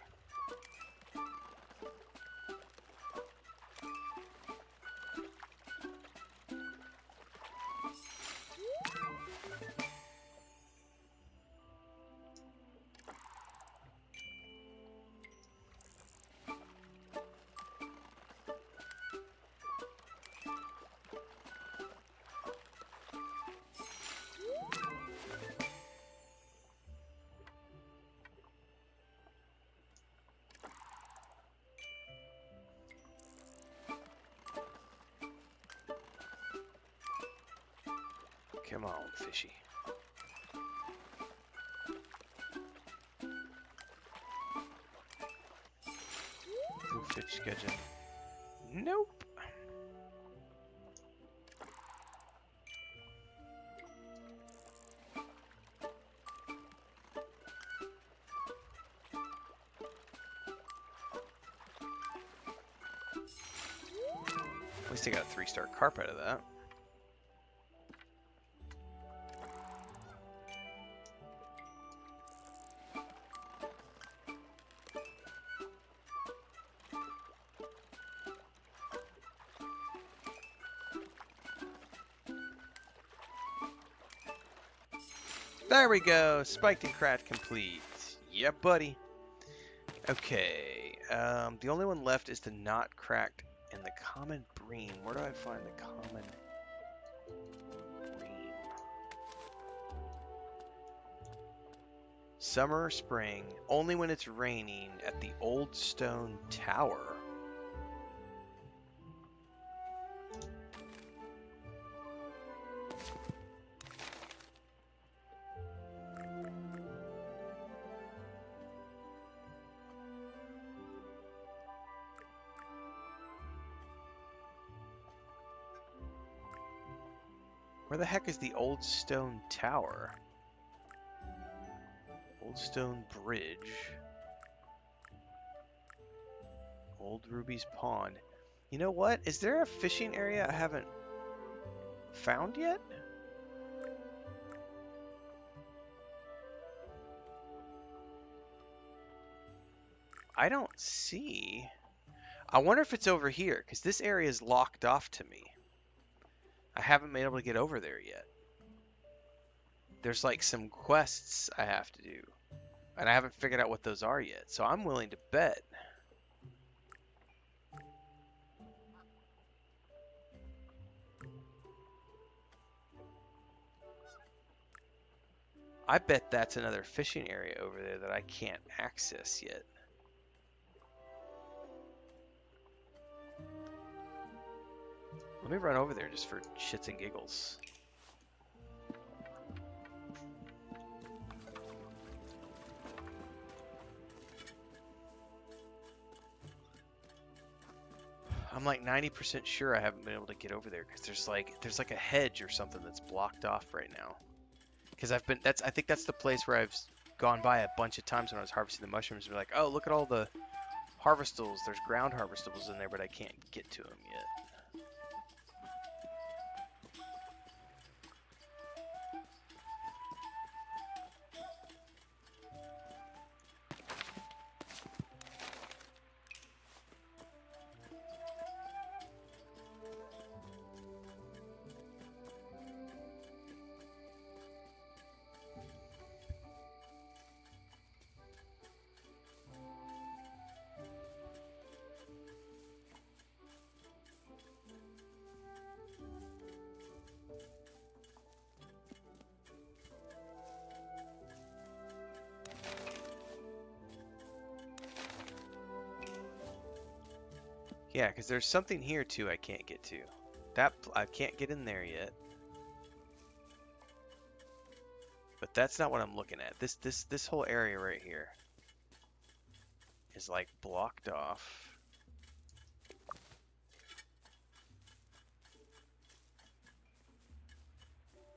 Come on, fishy. Blue fish gudgeon. Nope. At least I got a 3-star carp out of that. There we go. Spiked and craft complete. Yep, buddy. Okay. The only one left is the not cracked and the common bream. Where do I find the common bream? Summer or spring, only when it's raining at the old stone tower. Where the heck is the old stone tower? Old stone bridge. Old Ruby's pond. You know what? Is there a fishing area I haven't found yet? I don't see. I wonder if it's over here, because this area is locked off to me. I haven't been able to get over there yet. There's like some quests I have to do, and I haven't figured out what those are yet, so I'm willing to bet. I bet that's another fishing area over there that I can't access yet. Let me run over there just for shits and giggles. I'm like 90% sure I haven't been able to get over there because there's like a hedge or something that's blocked off right now. Because I think that's the place where I've gone by a bunch of times when I was harvesting the mushrooms and be like, oh, look at all the harvestables. There's ground harvestables in there, but I can't get to them yet. Yeah, because there's something here too I can't get to. I can't get in there yet. But that's not what I'm looking at. This whole area right here is like blocked off.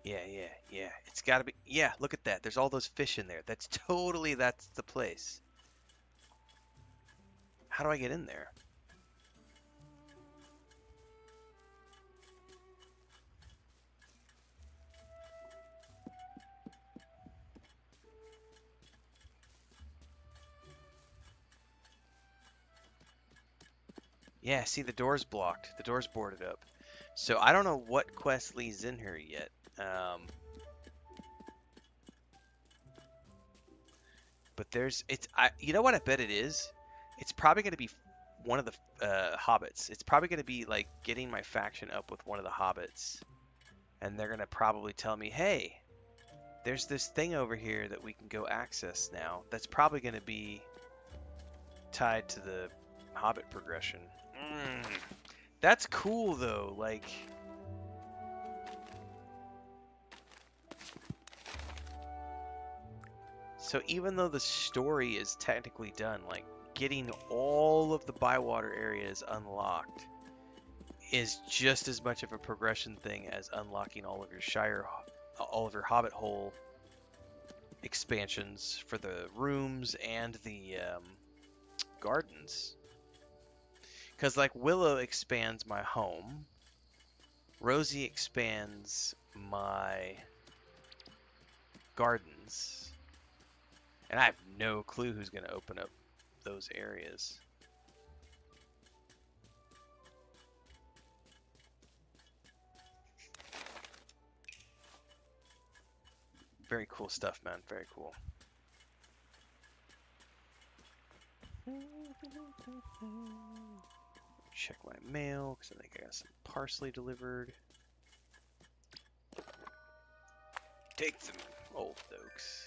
Yeah. It's got to be. Yeah, look at that. There's all those fish in there. That's the place. How do I get in there? Yeah, see, the door's blocked. The door's boarded up. So I don't know what quest leads in here yet. But you know what I bet it is? It's probably going to be one of the hobbits. It's probably going to be like getting my faction up with one of the hobbits. And they're going to probably tell me, hey, there's this thing over here that we can go access now. That's probably going to be tied to the hobbit progression. That's cool though, like... So even though the story is technically done, like, getting all of the Bywater areas unlocked is just as much of a progression thing as unlocking all of your Shire, all of your Hobbit Hole expansions for the rooms and the gardens. Because, like, Willow expands my home. Rosie expands my gardens. And I have no clue who's going to open up those areas. Very cool stuff, man. Very cool. Check my mail, because I think I got some parsley delivered. Take them, old folks.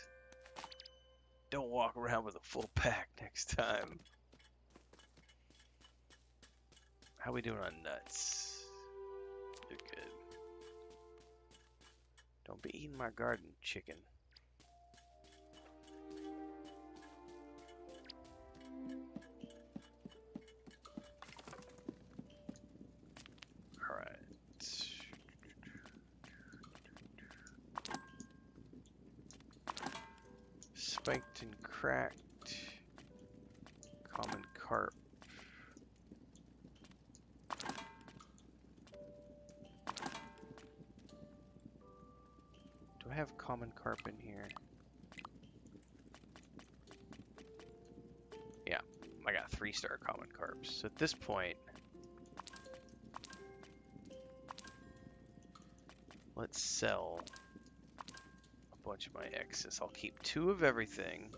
Don't walk around with a full pack next time. How we doing on nuts? They're good. Don't be eating my garden chicken. Alright. Spiked and cracked. Common carp. Do I have common carp in here? Yeah, I got 3-star common carps. So at this point, let's sell a bunch of my excess. I'll keep 2 of everything.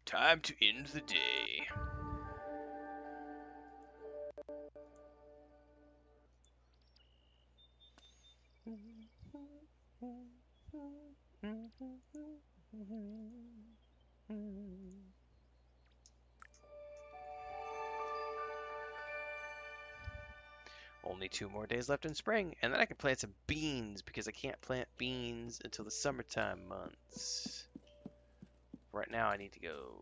Time to end the day. Only 2 more days left in spring, and then I can plant some beans, because I can't plant beans until the summertime months. Right now I need to go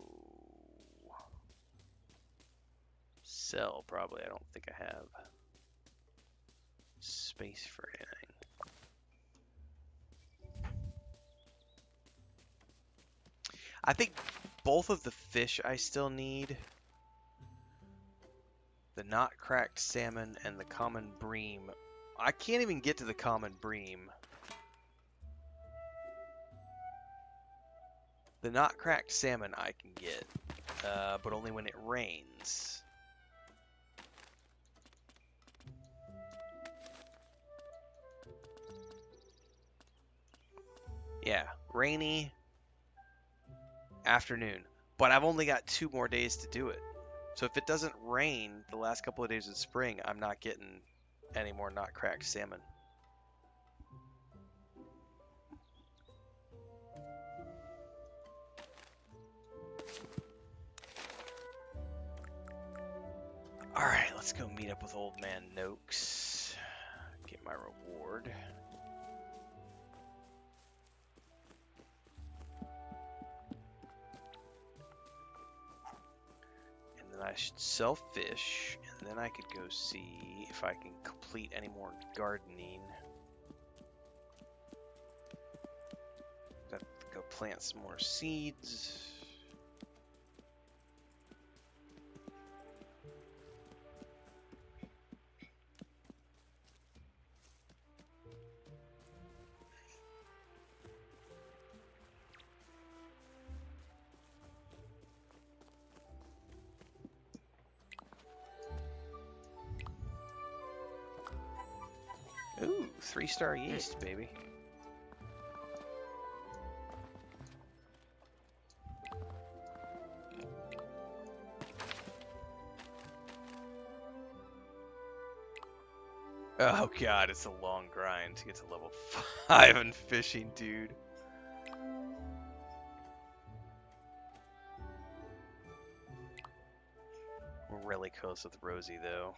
sell, probably. I don't think I have space for anything. I think both of the fish I still need, the not cracked salmon and the common bream. I can't even get to the common bream. The not cracked salmon I can get, but only when it rains. Yeah, rainy afternoon. But I've only got 2 more days to do it. So if it doesn't rain the last couple of days of spring, I'm not getting any more not cracked salmon. Alright, let's go meet up with Old Man Noakes. Get my reward. And then I should sell fish, and then I could go see if I can complete any more gardening. Got to go plant some more seeds. Ooh, 3-star yeast, baby. Oh god, it's a long grind to get to level 5 in fishing, dude. We're really close with Rosie, though.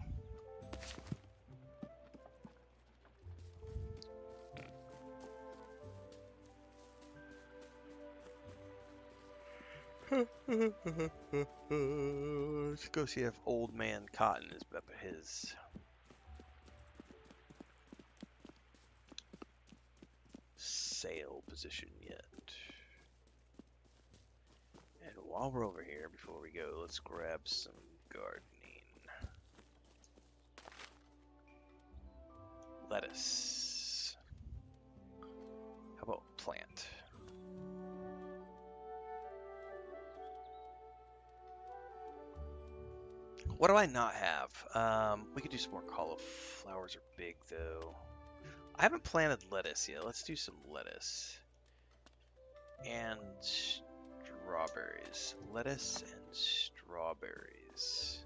Let's go see if Old Man Cotton is up at his. sale position yet. And while we're over here, before we go, let's grab some gardening. Lettuce. How about plant? What do I not have? We could do some more cauliflowers are big though. I haven't planted lettuce yet. Let's do some lettuce. And strawberries. Lettuce and strawberries.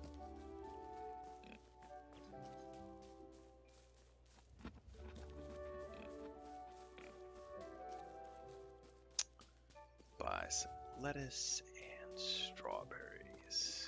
Buy some lettuce and strawberries.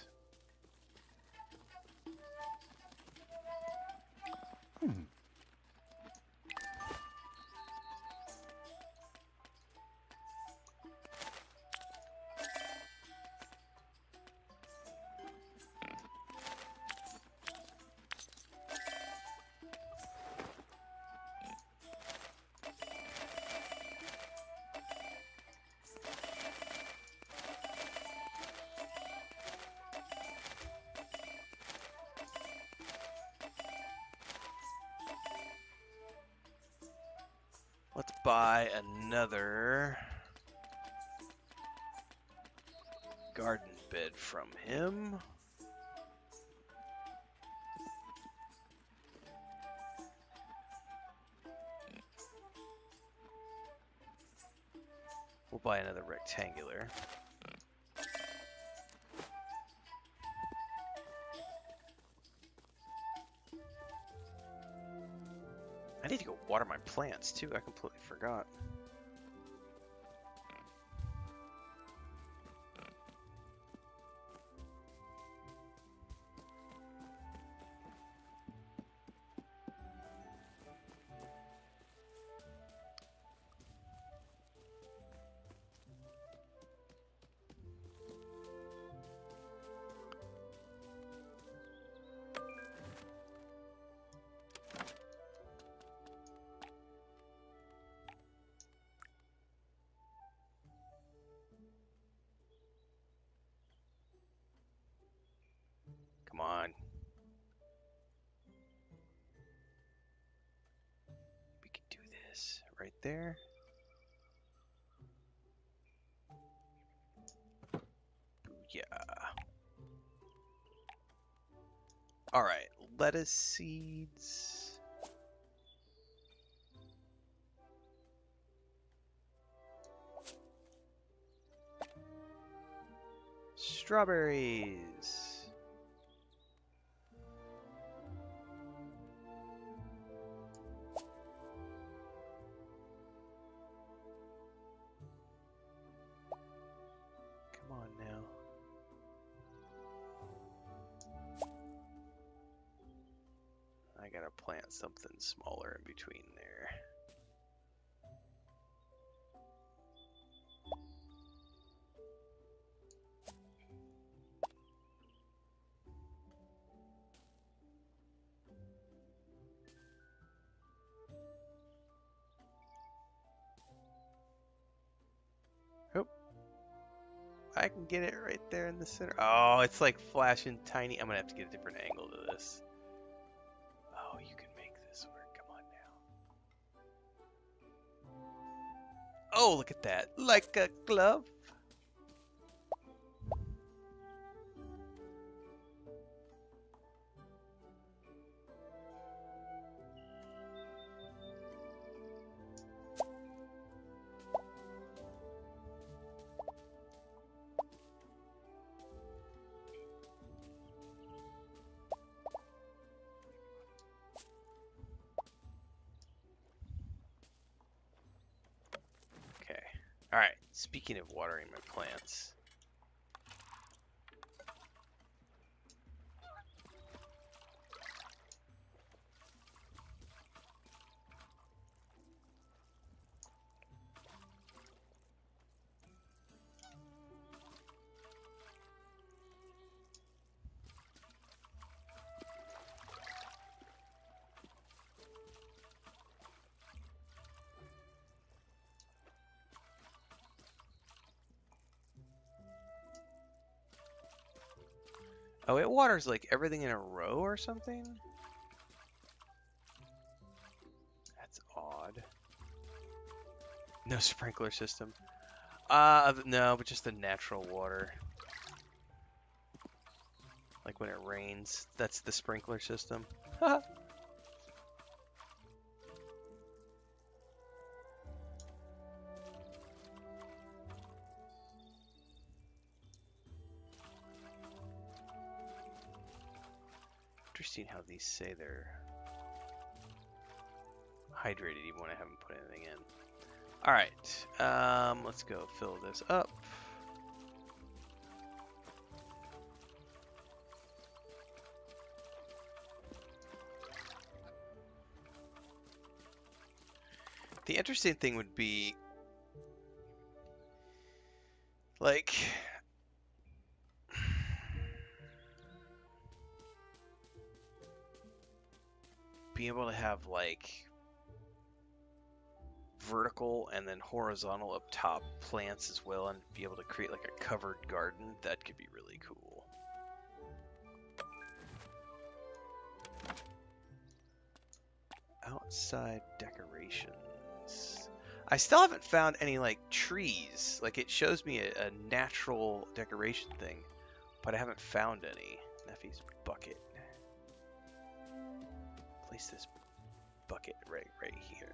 Let's buy another garden bed from him. We'll buy another rectangular. I need to go water my plants too. I completely forgot. Come on. We can do this right there. Yeah. All right, lettuce seeds. Strawberries. Come on now. I gotta plant something smaller in between there. Oh, I can get it right there in the center. Oh, it's like flashing tiny. I'm gonna have to get a different angle to this. Oh, you can make this work. Come on now. Oh, look at that. Like a glove. Okay. All right. Speaking of watering my plants. Oh, it waters like everything in a row or something? That's odd. No sprinkler system. No, but just the natural water. Like when it rains, that's the sprinkler system. Interesting how these say they're hydrated even when I haven't put anything in. Alright, let's go fill this up. The interesting thing would be, like, being able to have, like, vertical and then horizontal up top plants as well and be able to create, like, a covered garden. That could be really cool. Outside decorations. I still haven't found any, like, trees. Like, it shows me a natural decoration thing, but I haven't found any. Neffy's bucket. Place this bucket right here.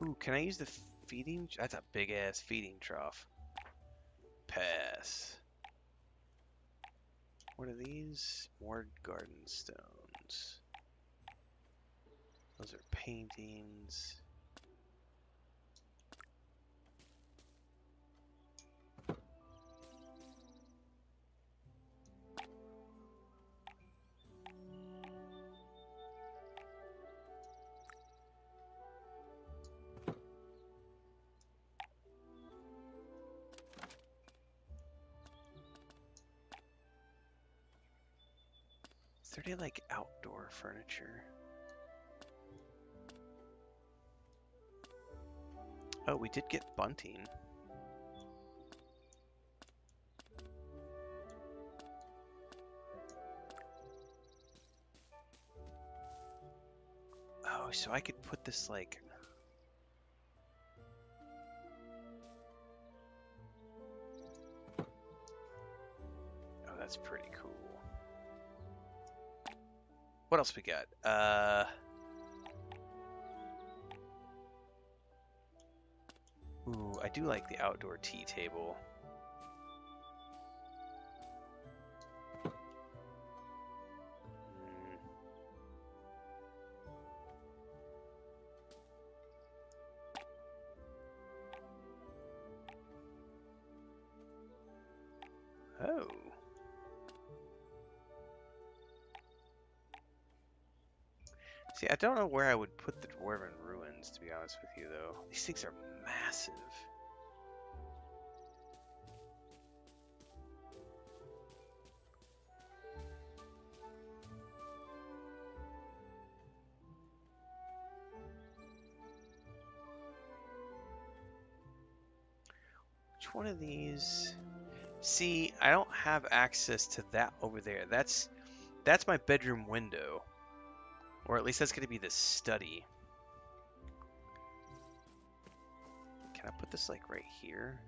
Ooh, can I use the feeding? That's a big ass feeding trough. Pass. What are these? More garden stones. Those are paintings. Is there any like outdoor furniture? Oh, we did get bunting. Oh, so I could put this like... Oh, that's pretty cool. What else we got? Ooh, I do like the outdoor tea table. Oh. See, I don't know where I would put the Dwarven Ruins, to be honest with you, though. These things are massive. Which one of these? See, I don't have access to that over there. That's my bedroom window. Or at least that's going to be the study. Can I put this like right here?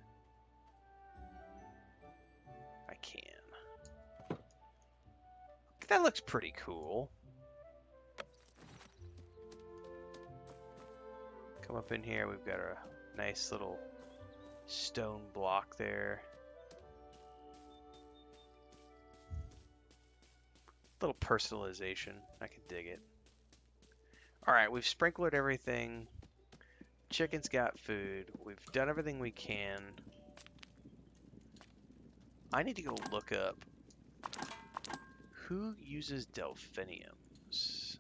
I can. That looks pretty cool. Come up in here, we've got a nice little stone block there. Little personalization. I can dig it. Alright, we've sprinkled everything. Chicken's got food. We've done everything we can. I need to go look up who uses delphiniums.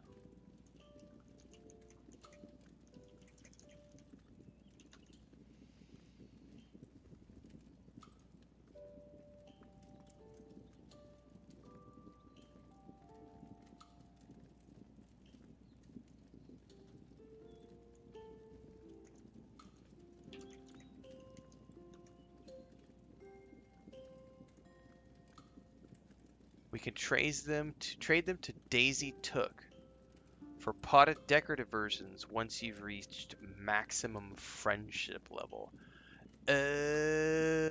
can trade them to Daisy Took for potted decorative versions once you've reached maximum friendship level. Oh.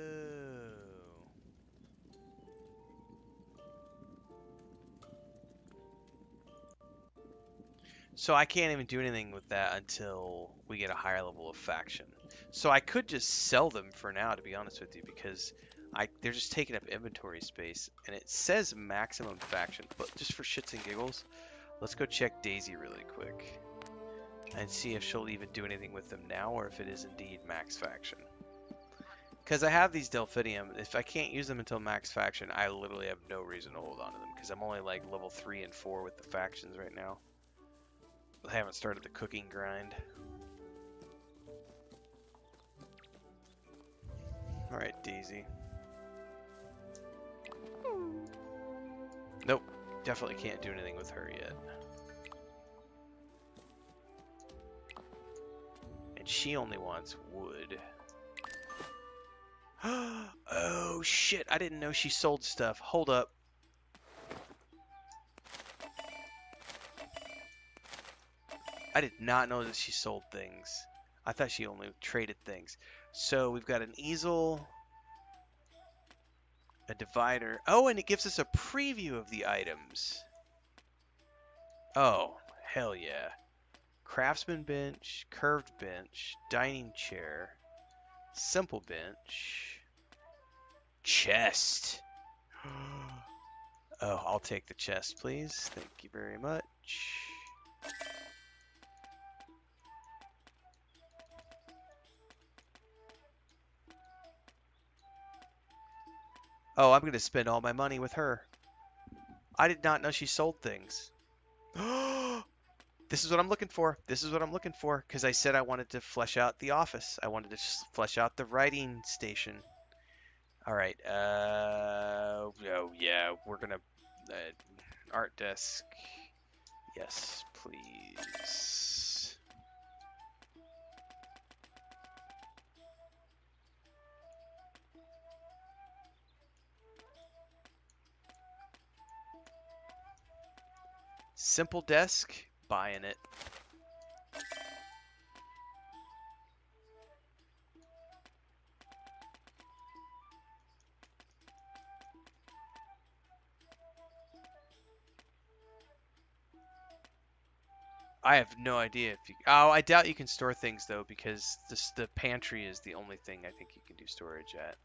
So I can't even do anything with that until we get a higher level of faction. So I could just sell them for now, to be honest with you, because they're just taking up inventory space. And it says maximum faction, but just for shits and giggles, let's go check Daisy really quick and see if she'll even do anything with them now or if it is indeed max faction. Because I have these Delphinium. If I can't use them until max faction, I literally have no reason to hold on to them because I'm only like level 3 and 4 with the factions right now. I haven't started the cooking grind. Alright, Daisy. Nope, definitely can't do anything with her yet. And she only wants wood. Oh shit, I didn't know she sold stuff. Hold up. I did not know that she sold things. I thought she only traded things. So we've got an easel, a divider. Oh, and it gives us a preview of the items. Oh, hell yeah. Craftsman bench, curved bench, dining chair, simple bench, chest. Oh, I'll take the chest, please. Thank you very much. Oh, I'm going to spend all my money with her. I did not know she sold things. This is what I'm looking for. This is what I'm looking for. Because I said I wanted to flesh out the office. I wanted to flesh out the writing station. All right. Oh, yeah. We're going to... art desk. Yes, please. Simple desk. Buying it. I have no idea if you... Oh, I doubt you can store things, though, because the pantry is the only thing I think you can do storage at.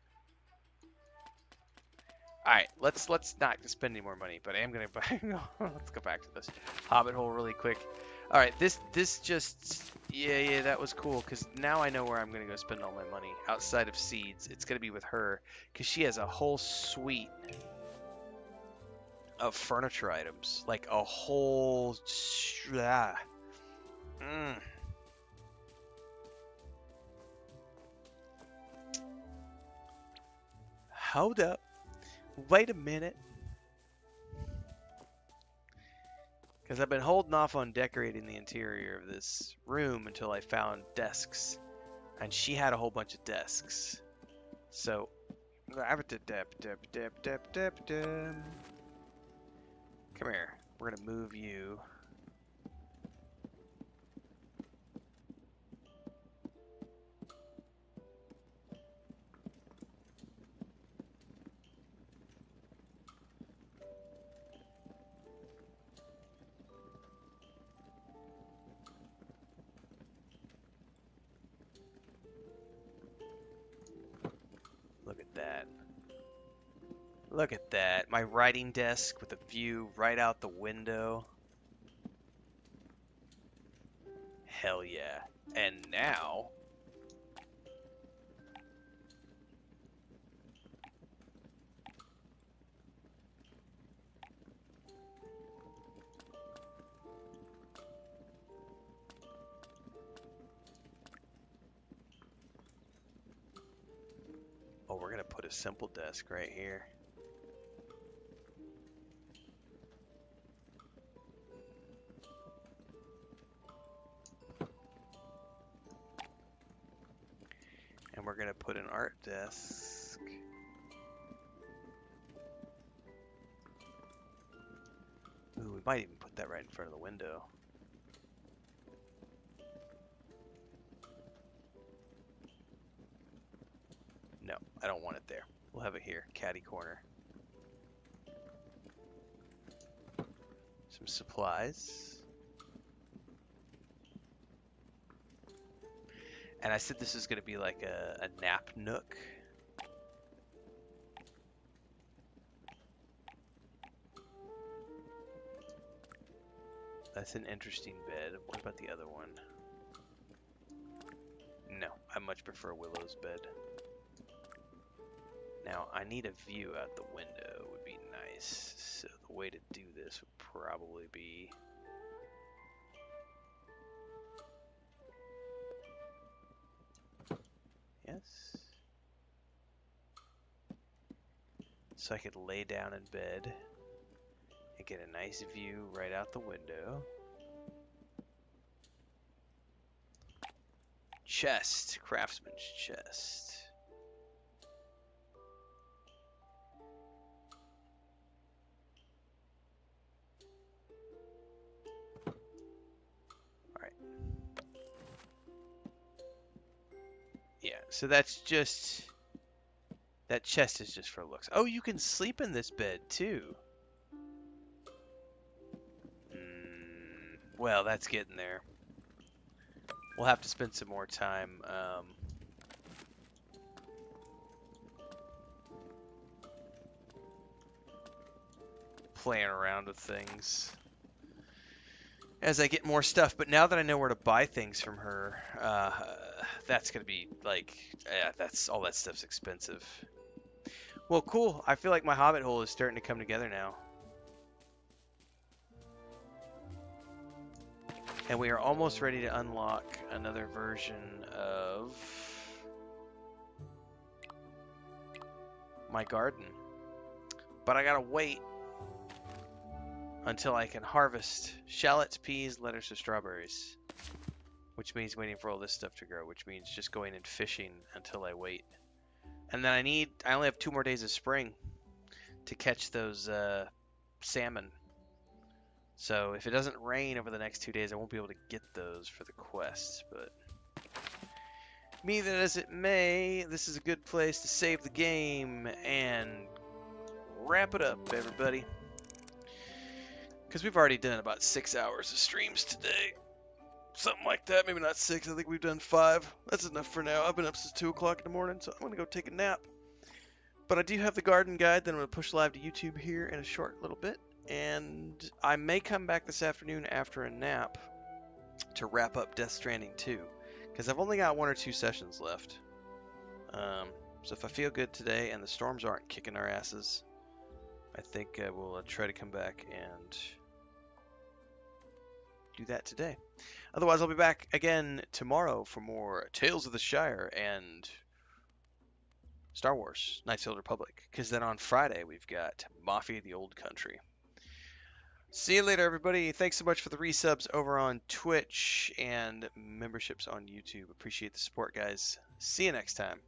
Alright, let's not spend any more money, but I am going to buy... Let's go back to this Hobbit hole really quick. Alright, this just... Yeah, that was cool, because now I know where I'm going to go spend all my money. Outside of seeds, it's going to be with her, because she has a whole suite of furniture items. Like, a whole... Hold up. Wait a minute. Because I've been holding off on decorating the interior of this room until I found desks. And she had a whole bunch of desks. So, come here. We're going to move you. Look at that. Look at that. My writing desk with a view right out the window. Hell yeah. And now... Oh, we're going to put a simple desk right here. And we're going to put an art desk. Ooh, we might even put that right in front of the window. No, I don't want it there. We'll have it here, caddy corner. Some supplies. And I said this is going to be like a nap nook. That's an interesting bed. What about the other one? No, I much prefer Willow's bed. Now, I need a view out the window. Would be nice. So the way to do this would probably be... Yes. So I could lay down in bed and get a nice view right out the window. Chest, craftsman's chest. Alright. Yeah, so that's just... That chest is just for looks. Oh, you can sleep in this bed, too. Well, that's getting there. We'll have to spend some more time playing around with things as I get more stuff. But now that I know where to buy things from her, that's going to be like, that's all that stuff's expensive. Well, cool. I feel like my hobbit hole is starting to come together now. And we are almost ready to unlock another version of my garden. But I gotta wait until I can harvest shallots, peas, lettuce, or strawberries. Which means waiting for all this stuff to grow, which means just going and fishing until I wait. And then I only have 2 more days of spring to catch those salmon. So if it doesn't rain over the next 2 days, I won't be able to get those for the quest. But be that as it may, this is a good place to save the game and wrap it up, everybody. Because we've already done about 6 hours of streams today. Something like that. Maybe not 6. I think we've done 5. That's enough for now. I've been up since 2 o'clock in the morning, so I'm going to go take a nap. But I do have the garden guide that I'm going to push live to YouTube here in a short little bit. And I may come back this afternoon after a nap to wrap up Death Stranding 2. Because I've only got 1 or 2 sessions left. So if I feel good today and the storms aren't kicking our asses, I think we'll try to come back and do that today. Otherwise, I'll be back again tomorrow for more Tales of the Shire and Star Wars Knights of the Old Republic. Because then on Friday, we've got Mafia: The Old Country. See you later, everybody. Thanks so much for the resubs over on Twitch and memberships on YouTube. Appreciate the support, guys. See you next time.